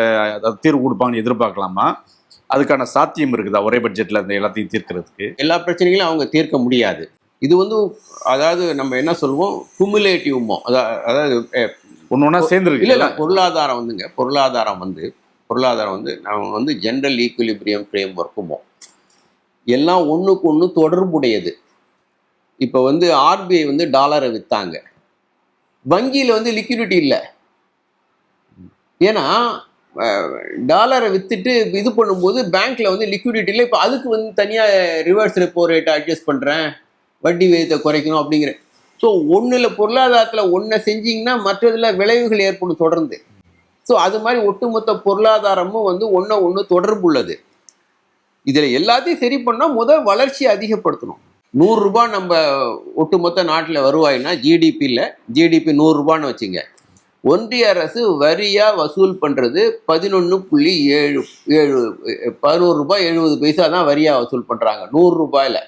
Speaker 3: தீர்வு கொடுப்பாங்கன்னு எதிர்பார்க்கலாமா? அதுக்கான சாத்தியம் இருக்குதா ஒரே பட்ஜெட்டில் அந்த எல்லாத்தையும் தீர்க்கிறதுக்கு?
Speaker 2: எல்லா பிரச்சனைகளையும் அவங்க தீர்க்க முடியாது. இது வந்து அதாவது நம்ம என்ன சொல்லுவோம், குமுலேட்டிவ்மோ, அதாவது
Speaker 3: ஒன்று ஒன்றா சேர்ந்துருக்கு.
Speaker 2: இல்லை பொருளாதாரம் வந்து நம்ம வந்து ஜென்ரல் ஈக்குலிபிரியம் ஃப்ரேம் ஒர்க்குமோ, எல்லாம் ஒன்றுக்கு ஒன்று தொடர்புடையது. இப்போ வந்து ஆர்பிஐ வந்து டாலரை விற்றாங்க, வங்கியில் வந்து லிக்விடிட்டி இல்லை. ஏன்னா டாலரை விற்றுட்டு இது பண்ணும்போது பேங்க்கில் வந்து லிக்விடிட்டி இல்லை. இப்போ அதுக்கு வந்து தனியாக ரிவர்ஸ் ரெப்போ ரேட்டை அட்ஜஸ்ட் பண்ணுறேன், வட்டி விகிதத்தை குறைக்கணும் அப்படிங்கிற. ஸோ ஒன்றில் பொருளாதாரத்தில் ஒன்றை செஞ்சிங்கன்னா மற்றதில் விளைவுகள் ஏற்படும் தொடர்ந்து. ஸோ அது மாதிரி ஒட்டுமொத்த பொருளாதாரமும் வந்து ஒன்று தொடர்புள்ளது. இதில் எல்லாத்தையும் சரி பண்ணால் முதல் வளர்ச்சியை அதிகப்படுத்தணும். 100 ரூபாய் நம்ம ஒட்டுமொத்த நாட்டில் வருவாய்னா ஜிடிபி 100 ரூபான்னு வச்சுங்க. ஒன்றிய அரசு வரியாக வசூல் பண்ணுறது 11 ரூபாய் 70 பைசா தான் வரியாக வசூல் பண்ணுறாங்க 100 ரூபாயில்.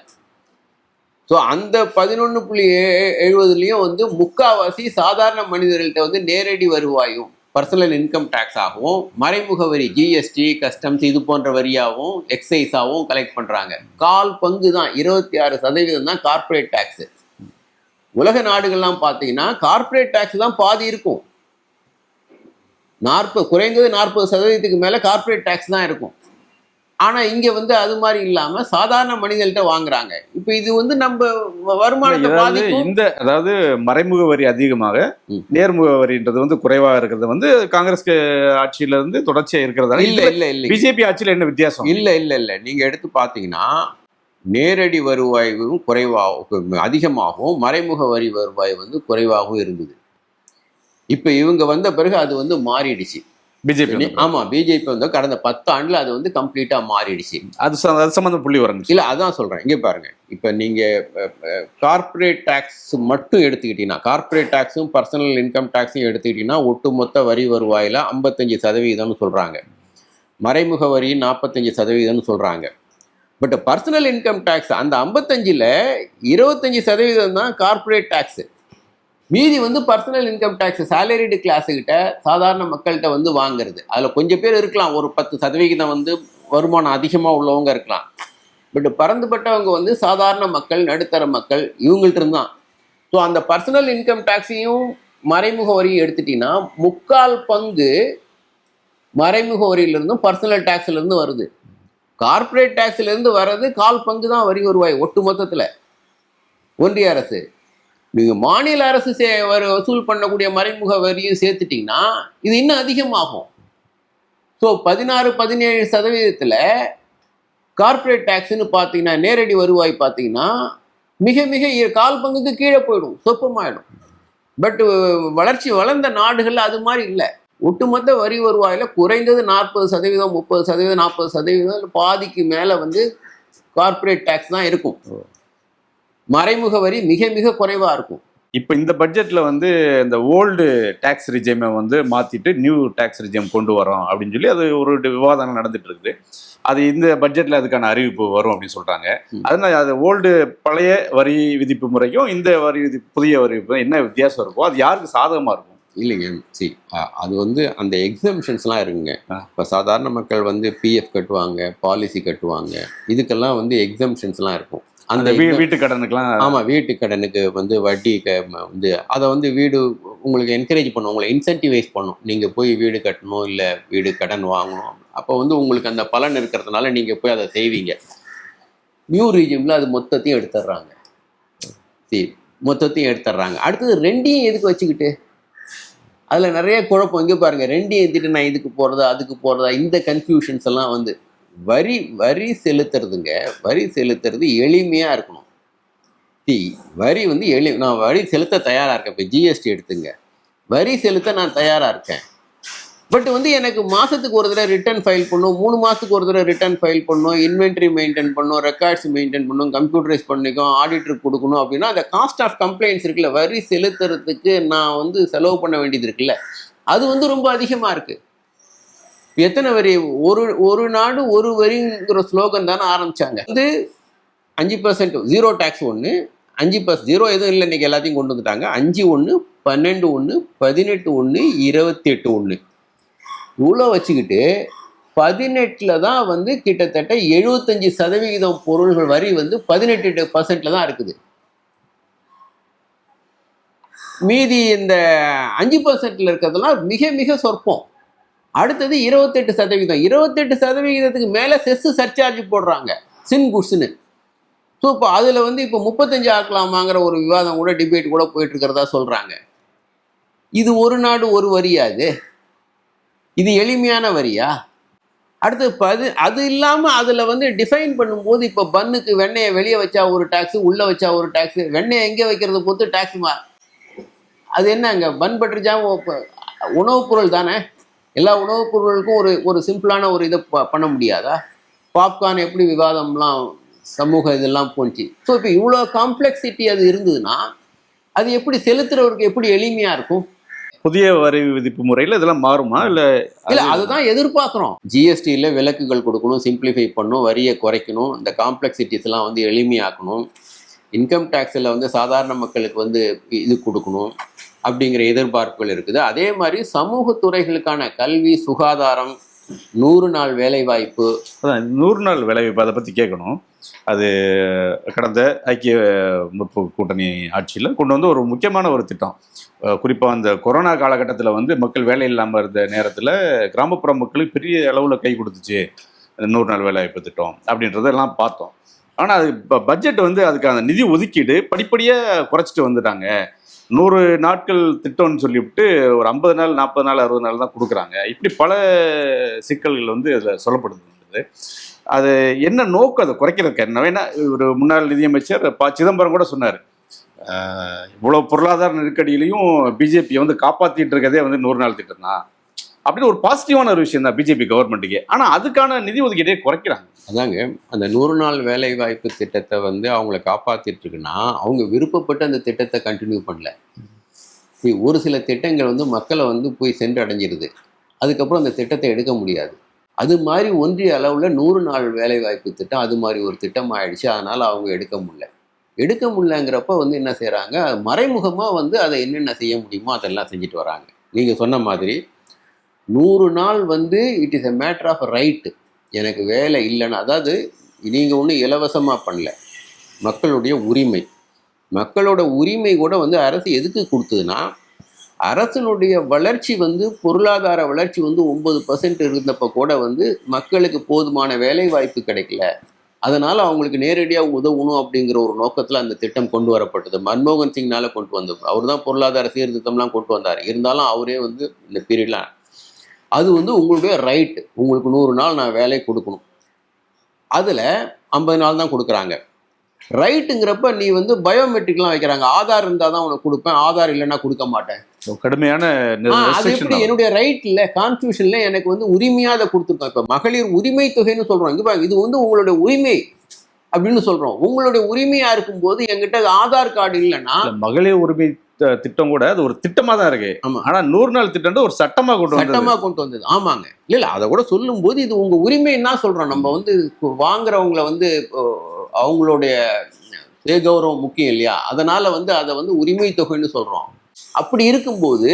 Speaker 2: ஸோ அந்த 11.70 வந்து முக்கால்வாசி சாதாரண மனிதர்கள்ட்ட வந்து நேரடி வருவாயும் பர்சனல் இன்கம் டேக்ஸ் ஆகவும், மறைமுக வரி ஜிஎஸ்டி, கஸ்டம்ஸ் இது போன்ற வரியாகவும் எக்ஸைஸாகவும் கலெக்ட் பண்ணுறாங்க. 1/4 பங்கு தான், 26% தான் கார்ப்பரேட் டேக்ஸு. உலக நாடுகள்லாம் பார்த்தீங்கன்னா கார்ப்பரேட் டேக்ஸ் தான் பாதி இருக்கும். குறைந்தது 40% மேலே கார்ப்பரேட் டேக்ஸ் தான் இருக்கும். ஆனா இங்க வந்து அது மாதிரி இல்லாம சாதாரண மனிதர்கள்ட்ட வாங்குறாங்க. இப்ப இது வந்து நம்ம வருமானத்தை பாதிக்கும்.
Speaker 3: அதாவது மறைமுக வரி அதிகமாக
Speaker 2: ம்.
Speaker 3: நேர்முக வரின்றது வந்து குறைவாக இருக்கிறது வந்து காங்கிரஸ் ஆட்சியில இருந்து தொடர்ச்சியா இருக்கிறதா?
Speaker 2: இல்ல
Speaker 3: பிஜேபி ஆட்சியில என்ன வித்தியாசம்?
Speaker 2: இல்ல நீங்க எடுத்து பாத்தீங்கன்னா நேரடி வருவாயும் குறைவாகவும் அதிகமாகவும் மறைமுக வரி வருவாய் வந்து குறைவாகவும் இருந்தது. இப்ப இவங்க வந்த பிறகு அது வந்து மாறிடுச்சு.
Speaker 3: பிஜேபி
Speaker 2: ஆமா, பிஜேபி வந்து கடந்த 10 ஆண்டுல அது வந்து கம்ப்ளீட்டா மாறிடுச்சு.
Speaker 3: அது சம்பந்த புள்ளி வரும்.
Speaker 2: இல்ல அதான் சொல்றேன். இங்க பாருங்க, இப்ப நீங்க கார்பரேட் டாக்ஸ் மட்டும் எடுத்துக்கிட்டீங்கன்னா, கார்பரேட் டாக்ஸும் பர்சனல் இன்கம் டாக்ஸும் எடுத்துக்கிட்டீங்கன்னா ஒட்டுமொத்த வரி வருவாயில 55% சொல்றாங்க. மறைமுக வரி 45% சொல்றாங்க. பட் பர்சனல் இன்கம் டாக்ஸ் அந்த 55ல 25% தான் கார்பரேட் டாக்ஸ். மீதி வந்து பர்சனல் இன்கம் டாக்ஸ் சேலரிடு கிளாஸுக்கிட்ட சாதாரண மக்கள்கிட்ட வந்து வாங்குறது. அதில் கொஞ்சம் பேர் இருக்கலாம், ஒரு 10% வந்து வருமானம் அதிகமாக உள்ளவங்க இருக்கலாம். பட் பறந்துபட்டவங்க வந்து சாதாரண மக்கள், நடுத்தர மக்கள், இவங்கள்ட்ட இருந்தான். ஸோ அந்த பர்சனல் இன்கம் டாக்ஸையும் மறைமுக வரியும் எடுத்துட்டீங்கன்னா 3/4 பங்கு மறைமுக வரியிலிருந்தும் பர்சனல் டாக்ஸ்லேருந்து வருது. கார்பரேட் டாக்ஸ்லேருந்து வர்றது 1/4 பங்கு தான் வரி வருவாய் ஒட்டு மொத்தத்தில் ஒன்றிய அரசு. நீங்கள் மாநில அரசு வசூல் பண்ணக்கூடிய மறைமுக வரியும் சேர்த்துட்டிங்கன்னா இது இன்னும் அதிகமாகும். ஸோ 16-17% கார்பரேட் டேக்ஸ்ன்னு பார்த்தீங்கன்னா நேரடி வருவாய் பார்த்தீங்கன்னா மிக மிக 1/4 பங்குக்கு கீழே போயிடும், சொப்பமாயிடும். பட் வளர்ந்த நாடுகளில் அது மாதிரி இல்லை. ஒட்டுமொத்த வரி வருவாயில் குறைந்தது 40%, 30%, 40%, பாதிக்கு மேலே வந்து கார்பரேட் டேக்ஸ் தான் இருக்கும். மறைமுக வரி மிக மிக குறைவா இருக்கும்.
Speaker 3: இப்போ இந்த பட்ஜெட்ல வந்து இந்த ஓல்டு டாக்ஸ் ரிஜிமை வந்து மாத்திட்டு நியூ டாக்ஸ் ரிஜிம் கொண்டு வரோம் அப்படின்னு சொல்லி அது ஒரு விவாதம் நடந்துட்டு இருக்குது. அது இந்த பட்ஜெட்ல அதுக்கான அறிவிப்பு வரும் அப்படின்னு சொல்றாங்க. அதனால அது ஓல்டு பழைய வரி விதிப்பு முறைக்கும் இந்த வரி புதிய வரி என்ன வித்தியாசம் இருக்கும்? அது யாருக்கு சாதகமா இருக்கும்?
Speaker 2: இல்லைங்க, சரி, அது வந்து அந்த எக்ஸம்ஷன்ஸ்லாம் இருக்குங்க. இப்போ சாதாரண மக்கள் வந்து பிஎஃப் கட்டுவாங்க, பாலிசி கட்டுவாங்க, இதுக்கெல்லாம் வந்து எக்ஸம்ஷன்ஸ்லாம் இருக்கும்.
Speaker 3: அந்த வீட்டு கடனுக்குலாம்.
Speaker 2: ஆமாம், வீட்டு கடனுக்கு வந்து வட்டி வந்து அதை வந்து வீடு உங்களுக்கு என்கரேஜ் பண்ணும், உங்களை இன்சென்டிவைஸ் பண்ணும். நீங்கள் போய் வீடு கட்டணும், இல்லை வீடு கடன் வாங்கணும். அப்போ வந்து உங்களுக்கு அந்த பலன் இருக்கிறதுனால நீங்கள் போய் அதை செய்வீங்க. நியூ ரீஜியமில் அது மொத்தத்தையும் எடுத்துடுறாங்க. சரி, மொத்தத்தையும் எடுத்துடுறாங்க. அடுத்தது ரெண்டையும் எதுக்கு வச்சுக்கிட்டு அதில் நிறைய குழப்பம். இங்கே பாருங்கள், ரெண்டையும் எடுத்துட்டு நான் இதுக்கு போகிறதா அதுக்கு போகிறதா, இந்த கன்ஃபியூஷன்ஸ் எல்லாம் வந்து வரி செலுத்துறதுங்க. வரி செலுத்துறது எளிமையாக இருக்கணும். வரி வந்து நான் வரி செலுத்த தயாராக இருக்கேன். இப்போ ஜிஎஸ்டி எடுத்துங்க, வரி செலுத்த நான் தயாராக இருக்கேன். பட் வந்து எனக்கு மாதத்துக்கு ஒரு தடவை ரிட்டர்ன் ஃபைல் பண்ணணும், 3 மாதத்துக்கு ஒரு தடவை ரிட்டர்ன் ஃபைல் பண்ணணும், இன்வென்ட்ரி மெயின்டைன் பண்ணணும், ரெக்கார்ட்ஸ் மெயின்டைன் பண்ணணும், கம்ப்யூட்டரைஸ் பண்ணிக்கும், ஆடிட்டருக்கு கொடுக்கணும். அப்படின்னா அந்த காஸ்ட் ஆஃப் கம்ப்ளைண்ட்ஸ் இருக்குல்ல, வரி செலுத்துறதுக்கு நான் வந்து செலவு பண்ண வேண்டியது இருக்குல்ல, அது வந்து ரொம்ப அதிகமாக இருக்குது. எத்தனை வரி? ஒரு நாடு ஒரு வரிங்கிற ஸ்லோகன் தானே ஆரம்பிச்சாங்க. வந்து 5% ஜீரோ டேக்ஸ் ஒன்று, 5% ஜீரோ எதுவும் இல்லை, இன்னைக்கு எல்லாத்தையும் கொண்டு வந்துட்டாங்க. 5 1 12 1 18 1 28 1 இவ்வளோ வச்சுக்கிட்டு 18ல் தான் வந்து கிட்டத்தட்ட 75% பொருள்கள் வரி வந்து 18% தான் இருக்குது. மீதி இந்த 5% இருக்கிறதெல்லாம் மிக மிக சொற்பம். அடுத்தது 28%. 28%க்கு மேலே செஸ் சர்சார்ஜ் போடுறாங்க, சின்குட்ஸ்னு. ஸோ இப்போ அதில் வந்து இப்போ 35 ஆக்கலாமாங்கிற ஒரு விவாதம் கூட, டிபேட் கூட போயிட்டு இருக்கிறதா சொல்கிறாங்க. இது ஒரு நாடு ஒரு வரியா? இது எளிமையான வரியா? அடுத்து அது இல்லாமல் அதில் வந்து டிஃபைன் பண்ணும்போது இப்போ பன்னுக்கு வெண்ணெயை வெளியே வச்சா ஒரு டேக்ஸு, உள்ளே வச்சா ஒரு டேக்ஸு, வெண்ணெயை எங்கே வைக்கிறத பொறுத்து டேக்ஸ் அது என்னங்க? பன் பட்டர் ஜாம் உணவுப் பொருள் தானே. எல்லா உணவுப் பொருளுக்கும் ஒரு சிம்பிளான ஒரு இதை பண்ண முடியாதா? பாப்கார்ன் எப்படி விவாதம்லாம் சமூக இதெல்லாம் போச்சு. ஸோ இப்போ இவ்வளோ காம்ப்ளெக்சிட்டி அது இருந்ததுன்னா அது எப்படி செலுத்துறவருக்கு எப்படி எளிமையாக இருக்கும்?
Speaker 3: புதிய வரி விதிப்பு முறையில் இதெல்லாம் மாறுமா? இல்லை
Speaker 2: அதுதான் எதிர்பார்க்குறோம். ஜிஎஸ்டியில் விலக்குகள் கொடுக்கணும், சிம்பிளிஃபை பண்ணணும், வரியை குறைக்கணும், இந்த காம்ப்ளெக்சிட்டிஸ்லாம் வந்து எளிமையாக்கணும், இன்கம் டேக்ஸில் வந்து சாதாரண மக்களுக்கு வந்து இது கொடுக்கணும் அப்படிங்கிற எதிர்பார்ப்புகள் இருக்குது. அதே மாதிரி சமூக துறைகளுக்கான கல்வி, சுகாதாரம், 100 நாள் வேலைவாய்ப்பு.
Speaker 3: அதான் 100 நாள் வேலைவாய்ப்பு, அதை பற்றி கேட்கணும். அது கடந்த ஐக்கிய முற்போக்கு கூட்டணி ஆட்சியில் கொண்டு வந்து ஒரு முக்கியமான ஒரு திட்டம். குறிப்பாக அந்த கொரோனா காலகட்டத்தில் வந்து மக்கள் வேலை இல்லாமல் இருந்த நேரத்தில் கிராமப்புற மக்களுக்கு பெரிய அளவில் கை கொடுத்துச்சு. 100 நாள் வேலைவாய்ப்பு திட்டம் அப்படின்றதெல்லாம் பார்த்தோம். ஆனால் அது பட்ஜெட் வந்து அதுக்கான நிதி ஒதுக்கீடு படிப்படியாக குறைச்சிட்டு வந்துட்டாங்க. 100 நாட்கள் திட்டம்னு சொல்லிவிட்டு ஒரு 50 நாள் 40 நாள் 60 நாள் தான் கொடுக்குறாங்க. இப்படி பல சிக்கல்கள் வந்து அதில் சொல்லப்படுது. அது என்ன நோக்கம் அதை குறைக்கிறதுக்கு என்ன? ஏன்னா ஒரு முன்னாள் நிதியமைச்சர் சிதம்பரம் கூட சொன்னார், இவ்வளோ பொருளாதார நெருக்கடியிலையும் பிஜேபியை வந்து காப்பாற்றிட்டு இருக்கதே வந்து 100 நாள் திட்டம் தான் அப்படின்னு ஒரு பாசிட்டிவான ஒரு விஷயம் தான் பிஜேபி கவர்மெண்ட்டுக்கு. ஆனால் அதுக்கான நிதி ஒதுக்கீட்டே குறைக்கிறாங்க.
Speaker 2: அதாங்க, அந்த 100 நாள் வேலை வாய்ப்பு திட்டத்தை வந்து அவங்கள காப்பாற்றிட்டு இருக்குன்னா அவங்க விருப்பப்பட்டு அந்த திட்டத்தை கண்டினியூ பண்ணல. ஒரு சில திட்டங்கள் வந்து மக்களை வந்து போய் சென்று அடைஞ்சிருது, அதுக்கப்புறம் அந்த திட்டத்தை எடுக்க முடியாது. அது மாதிரி ஒன்றிய அளவில் 100 நாள் வேலை வாய்ப்பு திட்டம் அது மாதிரி ஒரு திட்டம் ஆயிடுச்சு. அதனால் அவங்க எடுக்க முடியலங்கிறப்ப வந்து என்ன செய்கிறாங்க, மறைமுகமாக வந்து அதை என்னென்ன செய்ய முடியுமோ அதெல்லாம் செஞ்சுட்டு வராங்க. நீங்கள் சொன்ன மாதிரி 100 நாள் வந்து it is a matter of right. எனக்கு வேலை இல்லைன்னா, அதாவது நீங்கள் ஒன்றும் இலவசமாக பண்ணல, மக்களுடைய உரிமை. மக்களோட உரிமை கூட வந்து அரசு எதுக்கு கொடுத்ததுன்னா, அரசனுடைய வளர்ச்சி வந்து பொருளாதார வளர்ச்சி வந்து 9% இருந்தப்போ கூட வந்து மக்களுக்கு போதுமான வேலை வாய்ப்பு கிடைக்கல, அதனால் அவங்களுக்கு நேரடியாக உதவணும் அப்படிங்கிற ஒரு நோக்கத்தில் அந்த திட்டம் கொண்டு வரப்பட்டது. மன்மோகன் சிங்னால கொண்டு வந்தது. அவர் தான் பொருளாதார சீர்திருத்தம்லாம் கொண்டு வந்தார். இருந்தாலும் அவரே வந்து இந்த பீரியட்லாம் அது வந்து உங்களுடைய ரைட்டு. உங்களுக்கு 100 நாள் நான் வேலை கொடுக்கணும், அதில் 50 நாள் தான் கொடுக்குறாங்க. ரைட்டுங்கிறப்ப நீ வந்து பயோமெட்ரிக்லாம் வைக்கிறாங்க. ஆதார் இருந்தால் தான் உனக்கு கொடுப்பேன், ஆதார் இல்லைன்னா கொடுக்க மாட்டேன்.
Speaker 3: கடுமையான
Speaker 2: அது எப்படி என்னுடைய ரைட் இல்லை, கான்ஸ்டியூஷன்ல எனக்கு வந்து உரிமையாக அதை கொடுத்துருக்கோம். இப்போ மகளிர் உரிமை தொகைன்னு சொல்கிறோம். இங்கே இது வந்து உங்களுடைய உரிமை அப்படின்னு சொல்கிறோம். உங்களுடைய உரிமையாக இருக்கும்போது என்கிட்ட ஆதார் கார்டு இல்லைன்னா,
Speaker 3: மகளிர் உரிமை திட்டம் கூட அது ஒரு திட்டமாக தான் இருக்கு.
Speaker 2: ஆமாம்,
Speaker 3: ஆனால் 100 நாள் திட்டம் ஒரு சட்டமாக
Speaker 2: கொண்டு வந்தது. ஆமாங்க, இல்லை அதை கூட சொல்லும்போது இது உங்கள் உரிமைன்னு தான் சொல்கிறோம். நம்ம வந்து வாங்குறவங்களை வந்து அவங்களுடைய கௌரவம் முக்கியம் இல்லையா, அதனால வந்து அதை வந்து உரிமை தொகைன்னு சொல்கிறோம். அப்படி இருக்கும்போது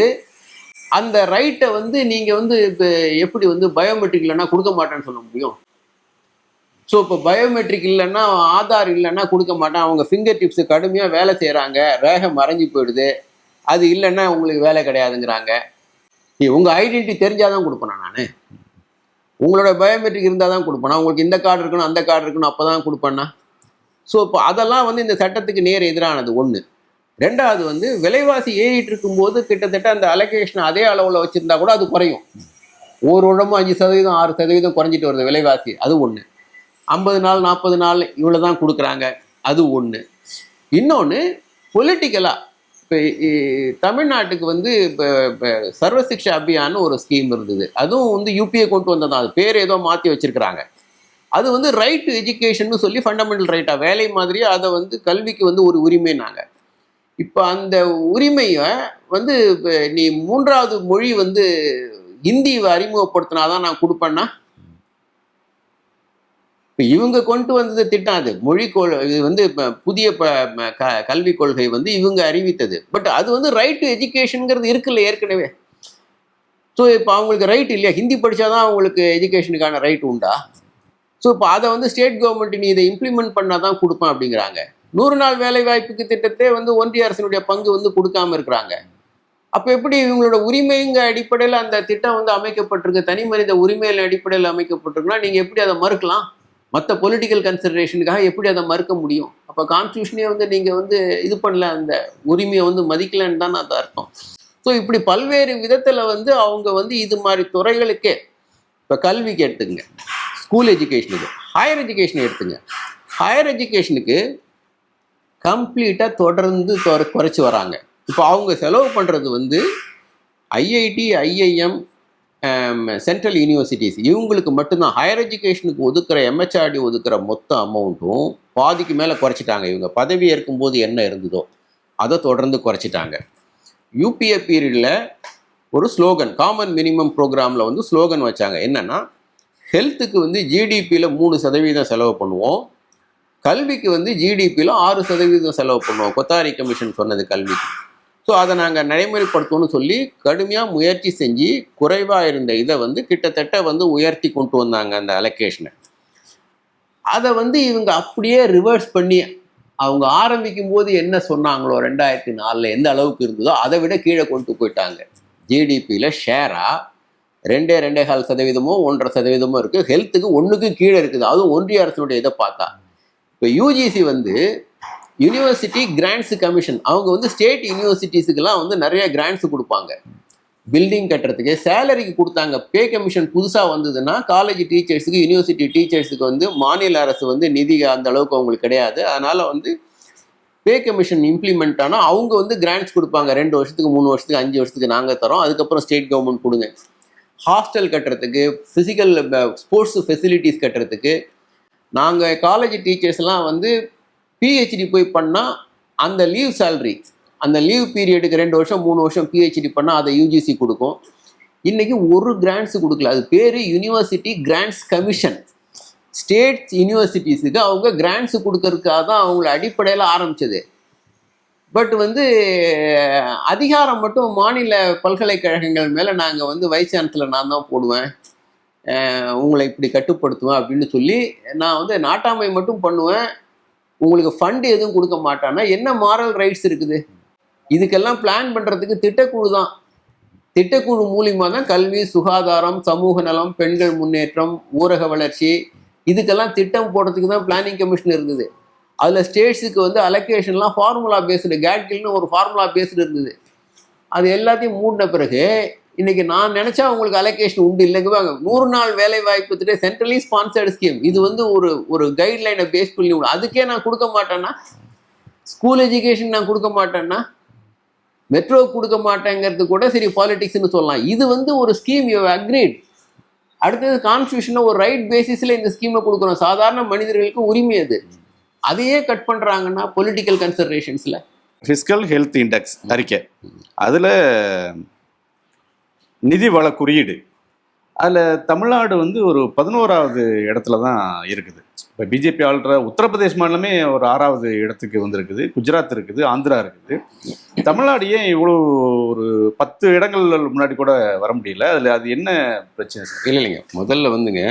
Speaker 2: அந்த ரைட்டை வந்து நீங்கள் வந்து இப்போ எப்படி வந்து பயோமெட்ரிக் இல்லைன்னா கொடுக்க மாட்டேன்னு சொல்ல முடியும்? ஸோ இப்போ பயோமெட்ரிக் இல்லைன்னா, ஆதார் இல்லைன்னா கொடுக்க மாட்டேன். அவங்க ஃபிங்கர் டிப்ஸு கடுமையாக வேலை செய்கிறாங்க, ரேகை மறைஞ்சி போயிடுது, அது இல்லைன்னா உங்களுக்கு வேலை கிடையாதுங்கிறாங்க. உங்கள் ஐடென்டிட்டி தெரிஞ்சால் தான் கொடுப்பேனா நான்? உங்களோட பயோமெட்ரிக் இருந்தால் தான் கொடுப்பேனா? உங்களுக்கு இந்த கார்டு இருக்கணும் அந்த கார்டு இருக்கணும் அப்போ தான் கொடுப்பேன்னா? ஸோ இப்போ அதெல்லாம் வந்து இந்த சட்டத்துக்கு நேர் எதிரானது ஒன்று. ரெண்டாவது வந்து விலைவாசி ஏறிட்டு இருக்கும்போது கிட்டத்தட்ட அந்த அலோகேஷன் அதே அளவில் வச்சுருந்தா கூட அது குறையும். ஒரு வருடமும் 5% 6% குறைஞ்சிட்டு வருது விலைவாசி, அது ஒன்று. 50 நாள் 40 நாள் இவ்வளோ தான் கொடுக்குறாங்க, அது ஒன்று. இன்னொன்று பொலிட்டிக்கலாக இப்போ தமிழ்நாட்டுக்கு வந்து இப்போ சர்வசிக்ஷா அபியான்னு ஒரு ஸ்கீம் இருந்தது. அதுவும் வந்து யூபிஏ கொண்டு வந்ததான். அது பேர் ஏதோ மாற்றி வச்சுருக்கிறாங்க. அது வந்து ரைட் டு எஜுகேஷன் சொல்லி ஃபண்டமெண்டல் ரைட்டாக வேலை மாதிரியே அதை வந்து கல்விக்கு வந்து ஒரு உரிமைனாங்க. இப்போ அந்த உரிமையை வந்து நீ 3வது மொழி வந்து ஹிந்தி அறிமுகப்படுத்தினாதான் நான் கொடுப்பேன்னா, இப்போ இவங்க கொண்டு வந்தது திட்டம், அது மொழி இது வந்து புதிய கல்விக் கொள்கை வந்து இவங்க அறிவித்தது. பட் அது வந்து ரைட் டு எஜுகேஷனுங்கிறது இருக்குல்ல ஏற்கனவே. ஸோ இப்போ அவங்களுக்கு ரைட் இல்லையா, ஹிந்தி படித்தாதான் அவங்களுக்கு எஜுகேஷனுக்கான ரைட் உண்டா? ஸோ இப்போ அதை வந்து ஸ்டேட் கவர்மெண்ட் நீ இதை இம்ப்ளிமெண்ட் பண்ணால் தான் கொடுப்பேன் அப்படிங்கிறாங்க. 100 நாள் வேலை வாய்ப்புக்கு திட்டத்தை வந்து ஒன்றிய அரசினுடைய பங்கு வந்து கொடுக்காம இருக்கிறாங்க. அப்போ எப்படி இவங்களோட உரிமைங்க அடிப்படையில் அந்த திட்டம் வந்து அமைக்கப்பட்டிருக்கு, தனி மனித உரிமையின் அடிப்படையில் அமைக்கப்பட்டிருக்குன்னா நீங்கள் எப்படி அதை மறுக்கலாம்? மற்ற பொலிட்டிக்கல் கன்சிடரேஷனுக்காக எப்படி அதை மறுக்க முடியும்? அப்போ கான்ஸ்டியூஷனே வந்து நீங்கள் வந்து இது பண்ணல, அந்த உரிமையை வந்து மதிக்கலன்னு தான் அது அர்த்தம். ஸோ இப்படி பல்வேறு விதத்தில் வந்து அவங்க வந்து இது மாதிரி துறைகளுக்கே, இப்போ கல்விக்கு எடுத்துங்க, ஸ்கூல் எஜுகேஷனுக்கு, ஹையர் எஜுகேஷன் எடுத்துங்க, ஹையர் எஜுகேஷனுக்கு கம்ப்ளீட்டாக தொடர்ந்து குறைச்சி வராங்க. இப்போ அவங்க செலவு பண்ணுறது வந்து ஐஐடி, ஐஐஎம், சென்ட்ரல் யூனிவர்சிட்டிஸ் இவங்களுக்கு மட்டும்தான். ஹையர் எஜுகேஷனுக்கு ஒதுக்குற எம்ஹெச்ஆர்டி ஒதுக்குற மொத்த அமௌண்ட்டும் பாதிக்கு மேலே குறைச்சிட்டாங்க. இவங்க பதவி ஏற்கும்போது என்ன இருந்ததோ அதை தொடர்ந்து குறைச்சிட்டாங்க. யூபிஏ பீரியடில் ஒரு ஸ்லோகன், காமன் மினிமம் ப்ரோக்ராமில் வந்து ஸ்லோகன் வச்சாங்க. என்னென்னா, ஹெல்த்துக்கு வந்து ஜிடிபியில் 3% செலவு பண்ணுவோம், கல்விக்கு வந்து ஜிடிபியில் 6% செலவு பண்ணுவோம். கொத்தாரி கமிஷன் சொன்னது கல்விக்கு. ஸோ அதை நாங்கள் நடைமுறைப்படுத்தணும்னு சொல்லி கடுமையாக முயற்சி செஞ்சு குறைவாக இருந்த இதை வந்து கிட்டத்தட்ட வந்து உயர்த்தி கொண்டு வந்தாங்க அந்த அலோகேஷனை. அதை வந்து இவங்க அப்படியே ரிவர்ஸ் பண்ணி அவங்க ஆரம்பிக்கும் போது என்ன சொன்னாங்களோ 2004 எந்த அளவுக்கு இருந்ததோ அதை விட கீழே கொண்டு போயிட்டாங்க. ஜிடிபியில் ஷேராக 2.25% 1.5% இருக்குது. ஹெல்த்துக்கு 1க்கு கீழே இருக்குது. அதுவும் ஒன்றிய அரசுடைய இதை பார்த்தா. இப்போ யூஜிசி வந்து யூனிவர்சிட்டி கிராண்ட்ஸ் கமிஷன், அவங்க வந்து ஸ்டேட் யூனிவர்சிட்டிஸுக்கெல்லாம் வந்து நிறைய கிராண்ட்ஸ் கொடுப்பாங்க. பில்டிங் கட்டுறதுக்கு சேலரிக்கு கொடுத்தாங்க. பே கமிஷன் புதுசாக வந்ததுன்னா காலேஜ் டீச்சர்ஸுக்கு யூனிவர்சிட்டி டீச்சர்ஸுக்கு வந்து மாநில அரசு வந்து நிதி அந்த அளவுக்கு அவங்களுக்கு கிடையாது. அதனால் வந்து பே கமிஷன் இம்ப்ளிமெண்ட் ஆனால் அவங்க வந்து கிராண்ட்ஸ் கொடுப்பாங்க. 2 வருஷத்துக்கு 3 வருஷத்துக்கு 5 வருஷத்துக்கு நாங்கள் தரோம், அதுக்கப்புறம் ஸ்டேட் கவர்மெண்ட் கொடுங்க. ஹாஸ்டல் கட்டுறதுக்கு, ஃபிசிக்கல் ஸ்போர்ட்ஸ் ஃபெசிலிட்டிஸ் கட்டுறதுக்கு நாங்கள் காலேஜ் டீச்சர்ஸ்லாம் வந்து பிஹெச்டி போய் பண்ணால் அந்த லீவ் சேலரி, அந்த லீவ் பீரியடுக்கு 2 வருஷம் 3 வருஷம் பிஹெச்டி பண்ணால் அதை யூஜிசி கொடுக்கும். இன்றைக்கி ஒரு கிராண்ட்ஸ் கொடுக்கல. அது பேர் யூனிவர்சிட்டி கிராண்ட்ஸ் கமிஷன். ஸ்டேட் யூனிவர்சிட்டிஸுக்கு அவங்க கிராண்ட்ஸ் கொடுக்கறதுக்காக தான் அவங்கள அடிப்படையில் ஆரம்பித்தது. பட் வந்து அதிகாரம் மட்டும் மாநில பல்கலைக்கழகங்கள் மேலே நாங்கள் வந்து வைஸ் சான்சலர் நான் தான் போடுவேன், உங்களை இப்படி கட்டுப்படுத்துவேன் அப்படின்னு சொல்லி நான் வந்து நாட்டாமை மட்டும் பண்ணுவேன், உங்களுக்கு ஃபண்டு எதுவும் கொடுக்க மாட்டான்னா என்ன மாரல் ரைட்ஸ் இருக்குது? இதுக்கெல்லாம் பிளான் பண்ணுறதுக்கு திட்டக்குழு தான். திட்டக்குழு மூலியமாக தான் கல்வி, சுகாதாரம், சமூக நலம், பெண்கள் முன்னேற்றம், ஊரக வளர்ச்சி, இதுக்கெல்லாம் திட்டம் போடுறதுக்கு தான் பிளானிங் கமிஷன் இருந்தது. அதில் ஸ்டேட்ஸுக்கு வந்து அலோகேஷன்லாம் ஃபார்முலா பேஸ்டு, கேட்கில்னு ஒரு ஃபார்முலா பேஸ்டு இருந்தது. அது எல்லாத்தையும் மூடின பிறகு இன்றைக்கி நான் நினச்சா உங்களுக்கு அலோகேஷன் உண்டு இல்லைங்க வாங்க. 100 நாள் வேலை வாய்ப்பு திட்டம் சென்ட்ரலி ஸ்பான்சர்டு ஸ்கீம். இது வந்து ஒரு கைட்லைனை பேஸ் பண்ணி அதுக்கே நான் கொடுக்க மாட்டேன்னா, ஸ்கூல் எஜுகேஷன் நான் கொடுக்க மாட்டேன்னா, மெட்ரோ கொடுக்க மாட்டேங்கிறது கூட சரி பாலிடிக்ஸ்னு சொல்லலாம். இது வந்து ஒரு ஸ்கீம் யூ அக்ரீட். அடுத்தது கான்ஸ்டியூஷனில் ஒரு ரைட் பேசிஸில் இந்த ஸ்கீமை கொடுக்குறோம். சாதாரண மனிதர்களுக்கு உரிமை அது. அதையே கட் பண்ணுறாங்கன்னா பொலிட்டிக்கல் கன்சிடரேஷன்ஸில்.
Speaker 3: ஃபிஸ்கல் ஹெல்த் இண்டெக்ஸ் அறிக்கை, அதில் நிதி வள குறியீடு, அதில் தமிழ்நாடு வந்து ஒரு 11வது இடத்துல தான் இருக்குது. இப்போ பிஜேபி ஆள்ற உத்தரப்பிரதேஷ் மாநிலமே ஒரு 6வது இடத்துக்கு வந்திருக்குது. குஜராத் இருக்குது, ஆந்திரா இருக்குது. தமிழ்நாடு ஏன் இவ்வளோ ஒரு 10 இடங்கள் முன்னாடி கூட வர முடியல? அதில் அது என்ன பிரச்சனை?
Speaker 2: இல்லைங்க, முதல்ல வந்துங்க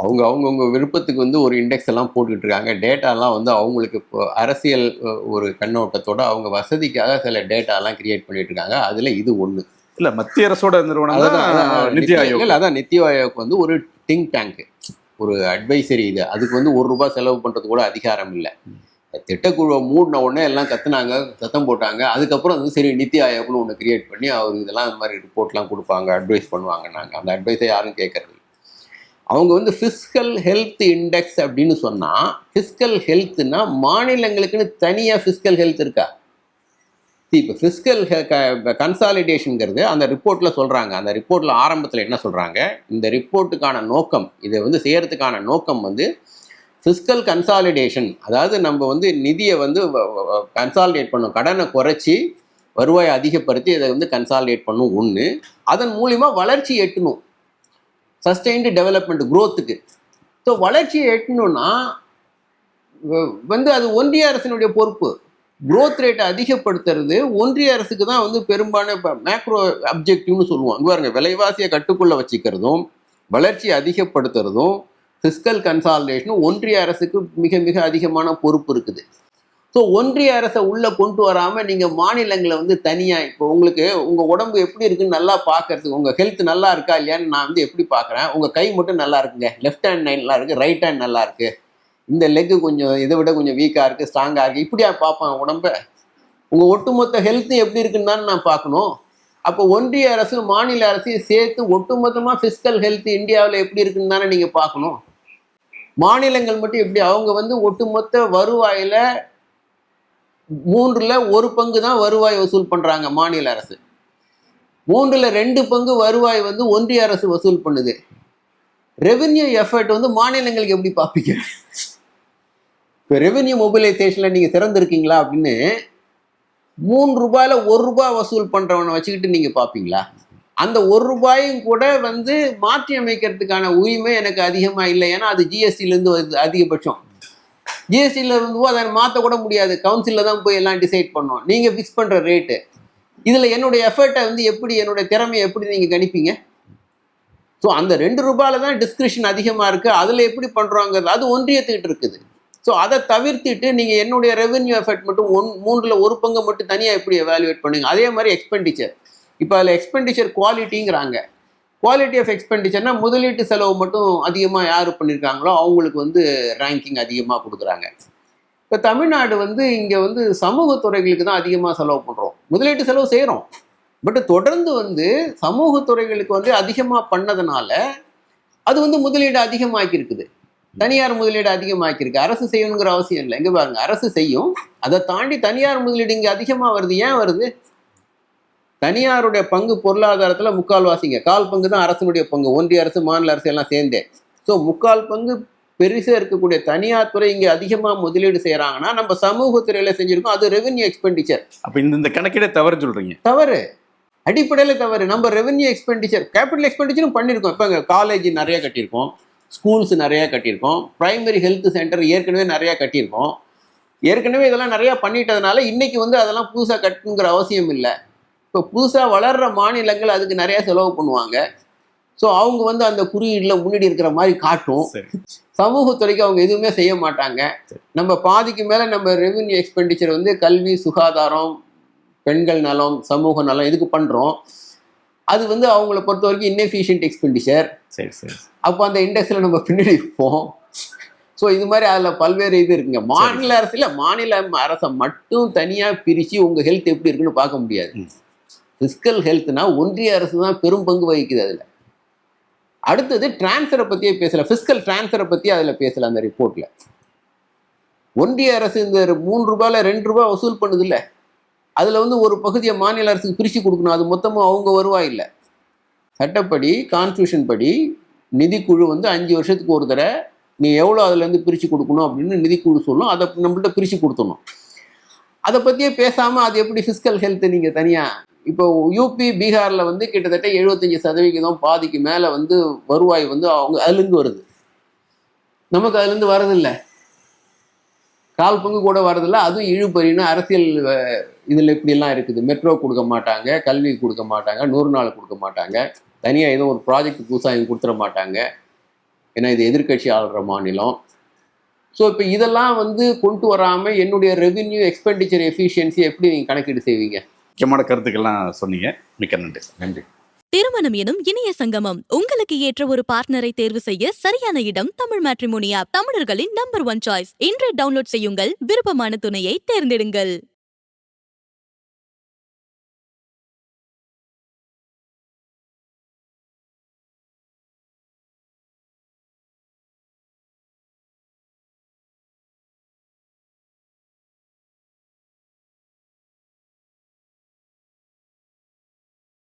Speaker 2: அவங்கவுங்க விருப்பத்துக்கு வந்து ஒரு இண்டெக்ஸ் எல்லாம் போட்டுக்கிட்டு இருக்காங்க. டேட்டாலாம் வந்து அவங்களுக்கு இப்போ அரசியல் ஒரு கண்ணோட்டத்தோடு அவங்க வசதிக்காக சில டேட்டாலாம் கிரியேட் பண்ணிட்டு இருக்காங்க. அதில் இது ஒன்று
Speaker 3: இல்லை, மத்திய அரசோட நிறுவனம் நித்தி ஆயோக்.
Speaker 2: இல்லை, அதான் நித்தி ஆயோக் வந்து ஒரு திங்க் டேங்க், ஒரு அட்வைசரி. இது அதுக்கு வந்து ₹1 செலவு பண்ணுறது கூட அதிகாரம் இல்லை. திட்டக்குழுவை மூடின உடனே எல்லாம் கத்துனாங்க, சத்தம் போட்டாங்க. அதுக்கப்புறம் வந்து சரி நித்தி ஆயோக்னு ஒன்று கிரியேட் பண்ணி அவர் இதெல்லாம் இந்த மாதிரி ரிப்போர்ட்லாம் கொடுப்பாங்க, அட்வைஸ் பண்ணுவாங்க. நாங்கள் அந்த அட்வைஸை யாரும் கேட்கறது. அவங்க வந்து ஃபிஸ்கல் ஹெல்த் இண்டெக்ஸ் அப்படின்னு சொன்னால், ஃபிஸ்கல் ஹெல்த்னா மாநிலங்களுக்குன்னு தனியாக ஃபிஸ்கல் ஹெல்த் இருக்கா? இப்போ ஃபிஸ்கல் கன்சாலிடேஷனுங்கிறது அந்த ரிப்போர்ட்டில் சொல்கிறாங்க. அந்த ரிப்போர்ட்டில் ஆரம்பத்தில் என்ன சொல்கிறாங்க, இந்த ரிப்போர்ட்டுக்கான நோக்கம், இதை வந்து செய்கிறதுக்கான நோக்கம் வந்து ஃபிஸ்கல் கன்சாலிடேஷன். அதாவது நம்ம வந்து நிதியை வந்து கன்சாலிடேட் பண்ணும், கடனை குறைச்சி வருவாயை அதிகப்படுத்தி இதை வந்து கன்சாலிடேட் பண்ணும் ஒன்று. அதன் மூலிமா வளர்ச்சி எட்டணும், சஸ்டெயின்டு டெவலப்மெண்ட் க்ரோத்துக்கு. ஸோ வளர்ச்சியை எட்டணும்னா வந்து அது ஒன்றிய அரசினுடைய பொறுப்பு. க்ரோத் ரேட்டை அதிகப்படுத்துறது ஒன்றிய அரசுக்கு தான் வந்து பெரும்பாலான இப்போ மேக்ரோ அப்ஜெக்டிவ்னு சொல்லுவோம். இங்கே பாருங்க, விலைவாசியை கட்டுக்குள்ளே வச்சுக்கிறதும் வளர்ச்சியை அதிகப்படுத்துறதும் ஃபிஸ்கல் கன்சாலிடேஷனும் ஒன்றிய அரசுக்கு மிக மிக அதிகமான பொறுப்பு இருக்குது. ஸோ ஒன்றிய அரசை உள்ளே கொண்டு வராமல் நீங்கள் மாநிலங்களை வந்து தனியாக, இப்போ உங்களுக்கு உங்கள் உடம்பு எப்படி இருக்குன்னு நல்லா பார்க்கறதுக்கு, உங்கள் ஹெல்த் நல்லா இருக்கா இல்லையான்னு நான் வந்து எப்படி பார்க்குறேன், உங்கள் கை மட்டும் நல்லா இருக்குங்க, லெஃப்ட் ஹேண்ட் நல்லா இருக்குது, ரைட் ஹேண்ட் நல்லா இருக்குது, இந்த லெக்கு கொஞ்சம் இதை விட கொஞ்சம் வீக்காக இருக்குது, ஸ்ட்ராங்காக இருக்குது, இப்படியா பார்ப்பேன் உடம்பை? உங்கள் ஒட்டுமொத்த ஹெல்த்து எப்படி இருக்குன்னு தானே நான் பார்க்கணும். அப்போ ஒன்றிய அரசு மாநில அரசையும் சேர்த்து ஒட்டுமொத்தமாக ஃபிஸ்கல் ஹெல்த் இந்தியாவில் எப்படி இருக்குன்னு தானே நீங்கள் பார்க்கணும். மாநிலங்கள் மட்டும் எப்படி, அவங்க வந்து ஒட்டுமொத்த வருவாயில் 3/1 பங்கு தான் வருவாய் வசூல் பண்ணுறாங்க மாநில அரசு. 3/2 பங்கு வருவாய் வந்து ஒன்றிய அரசு வசூல் பண்ணுது. ரெவென்யூ எஃபர்ட் வந்து மாநிலங்களுக்கு எப்படி பார்ப்பீங்க? இப்போ ரெவென்யூ மொபிலைசேஷனில் நீங்கள் திறந்துருக்கீங்களா அப்படின்னு ₹3 ₹1 வசூல் பண்ணுறவனை வச்சுக்கிட்டு நீங்கள் பார்ப்பீங்களா? அந்த ₹1 கூட வந்து மாற்றி அமைக்கிறதுக்கான உரிமை எனக்கு அதிகமாக இல்லை. ஏன்னா அது ஜிஎஸ்டிலேருந்து வருது அதிகபட்சம். ஜிஎஸ்டியில் இருந்துவோ அதை மாற்றக்கூட முடியாது, கவுன்சிலில் தான் போய் எல்லாம் டிசைட் பண்ணோம். நீங்கள் ஃபிக்ஸ் பண்ணுற ரேட்டு. இதில் என்னுடைய எஃபர்ட்டை வந்து எப்படி, என்னுடைய திறமையை எப்படி நீங்கள் கணிப்பீங்க? ஸோ அந்த ₹2 தான் டிஸ்கிரிப்ஷன் அதிகமாக இருக்குது. அதில் எப்படி பண்ணுறாங்கிறது அது ஒன்றியத்துக்கிட்டு இருக்குது. ஸோ அதை தவிர்த்துட்டு நீங்கள் என்னுடைய ரெவென்யூ எஃபர்ட் மட்டும் 3/1 பங்கு மட்டும் தனியாக எப்படி எவாலுவேட் பண்ணுங்க. அதே மாதிரி எக்ஸ்பெண்டிச்சர். இப்போ அதில் எக்ஸ்பெண்டிச்சர் குவாலிட்டிங்கிறாங்க. குவாலிட்டி ஆஃப் எக்ஸ்பெண்டிச்சர்னா முதலீட்டு செலவு மட்டும் அதிகமாக யார் பண்ணியிருக்காங்களோ அவங்களுக்கு வந்து ரேங்கிங் அதிகமாக கொடுக்குறாங்க. இப்போ தமிழ்நாடு வந்து இங்கே வந்து சமூக துறைகளுக்கு தான் அதிகமாக செலவு பண்ணுறோம். முதலீட்டு செலவு செய்கிறோம், பட் தொடர்ந்து வந்து சமூக துறைகளுக்கு வந்து அதிகமாக பண்ணதுனால அது வந்து முதலீடு அதிகமாக்கி இருக்குது. தனியார் முதலீடு அதிகமாக்கியிருக்கு. அரசு செய்யணுங்கிற அவசியம் இல்லை. இங்கே பாருங்க, அரசு செய்யும், அதை தாண்டி தனியார் முதலீடு இங்கே அதிகமாக வருது. ஏன் வருது? தனியாருடைய பங்கு பொருளாதாரத்தில் முக்கால்வாசிங்க, 1/4 பங்கு தான் அரசனுடைய பங்கு, ஒன்றிய அரசு மாநில அரசு எல்லாம் சேர்ந்தே. ஸோ 3/4 பங்கு பெருசாக இருக்கக்கூடிய தனியார் துறை இங்கே அதிகமாக முதலீடு செய்கிறாங்கன்னா நம்ம சமூக துறையில் செஞ்சுருக்கோம். அது ரெவென்யூ எக்ஸ்பெண்டிச்சர்.
Speaker 3: அப்போ இந்த கணக்கீடே தவறு சொல்கிறீங்க?
Speaker 2: தவறு, அடிப்படையில் தவறு. நம்ம ரெவென்யூ எக்ஸ்பெண்டிச்சர், கேபிட்டல் எக்ஸ்பெண்டிச்சரும் பண்ணியிருக்கோம். இப்போ காலேஜ் நிறையா கட்டியிருக்கோம், ஸ்கூல்ஸ் நிறையா கட்டியிருக்கோம், பிரைமரி ஹெல்த் சென்டர் ஏற்கனவே நிறையா கட்டியிருக்கோம். ஏற்கனவே இதெல்லாம் நிறையா பண்ணிட்டதுனால இன்றைக்கி வந்து அதெல்லாம் புதுசாக கட்டணுங்கிற அவசியம் இல்லை. இப்போ புதுசாக வளர்கிற மாநிலங்கள் அதுக்கு நிறையா செலவு பண்ணுவாங்க. ஸோ அவங்க வந்து அந்த குறியீடில் முன்னாடி இருக்கிற மாதிரி காட்டும். சமூகத்துறைக்கு அவங்க எதுவுமே செய்ய மாட்டாங்க. நம்ம பாதிக்கு மேலே நம்ம ரெவென்யூ எக்ஸ்பெண்டிச்சர் வந்து கல்வி, சுகாதாரம், பெண்கள் நலம், சமூக நலம் இதுக்கு பண்ணுறோம். அது வந்து அவங்கள பொறுத்த வரைக்கும் இன்எஃபிஷியன்ட் எக்ஸ்பெண்டிச்சர்.
Speaker 3: சரி சரி.
Speaker 2: அப்போ அந்த இண்டெக்ஸில் நம்ம பின்னாடி இருப்போம். ஸோ இது மாதிரி அதில் பல்வேறு இது இருக்குங்க. மாநில அரசில் மாநில அரசை மட்டும் தனியாக பிரித்து உங்கள் ஹெல்த் எப்படி இருக்குன்னு பார்க்க முடியாது. ஃபிஸ்கல் ஹெல்த்னா ஒன்றிய அரசு தான் பெரும் பங்கு வகிக்குது அதில். அடுத்தது டிரான்ஸ்ஃபரை பற்றியே பேசலை, ஃபிஸ்கல் டிரான்ஸ்ஃபரை பற்றி அதில் பேசலை. அந்த ரிப்போர்ட்டில் ஒன்றிய அரசு இந்த 3 ரூபாயில் 2 ரூபா வசூல் பண்ணுது இல்லை, அதில் வந்து ஒரு பகுதியை மாநில அரசுக்கு பிரித்து கொடுக்கணும். அது மொத்தமும் அவங்க வருவாய் இல்லை. சட்டப்படி, கான்ஸ்டியூஷன் படி நிதிக்குழு வந்து 5 வருஷத்துக்கு ஒரு தடவை நீ எவ்வளோ அதுலேருந்து பிரித்து கொடுக்கணும் அப்படின்னு நிதிக்குழு சொல்லும். அதை நம்மள்கிட்ட பிரித்து கொடுத்துடணும். அதை பற்றியே பேசாமல் அது எப்படி ஃபிஸ்கல் ஹெல்த்து நீங்கள் தனியாக? இப்போ யூபி, பீகாரில் வந்து கிட்டத்தட்ட 75% பாதிக்கு மேலே வந்து வருவாய் வந்து அவங்க அதுலேருந்து வருது. நமக்கு அதுலேருந்து வரதில்லை, 1/4 பங்கு கூட வரதில்லை. அதுவும் இழுபறின்னு அரசியல் இதில் இப்படிலாம் இருக்குது. மெட்ரோ கொடுக்க மாட்டாங்க, கல்வி கொடுக்க மாட்டாங்க, 100 நாள் கொடுக்க மாட்டாங்க, தனியாக ஏதோ ஒரு ப்ராஜெக்ட் புதுசாக இங்கே கொடுத்துட மாட்டாங்க. ஏன்னா இது எதிர்கட்சி ஆளுற மாநிலம். ஸோ இப்போ இதெல்லாம் வந்து கொண்டு வராமல் என்னுடைய ரெவென்யூ எக்ஸ்பெண்டிச்சர் எஃபிஷியன்சி எப்படி நீங்கள் கணக்கீடு செய்வீங்க?
Speaker 3: முக்கியமான கருத்துக்கள்லாம் சொன்னீங்க. மிக்க நன்றி.
Speaker 2: நன்றி.
Speaker 1: திருமணம் எனும் இணைய சங்கமம். உங்களுக்கு ஏற்ற ஒரு பார்ட்னரை தேர்வு செய்ய சரியான இடம் தமிழ் மேட்ரிமோனி ஆப். தமிழர்களின் நம்பர் 1 சாய்ஸ். இன்றே டவுன்லோட் செய்யுங்கள். விருப்பமான துணையை தேர்ந்தெடுங்கள்.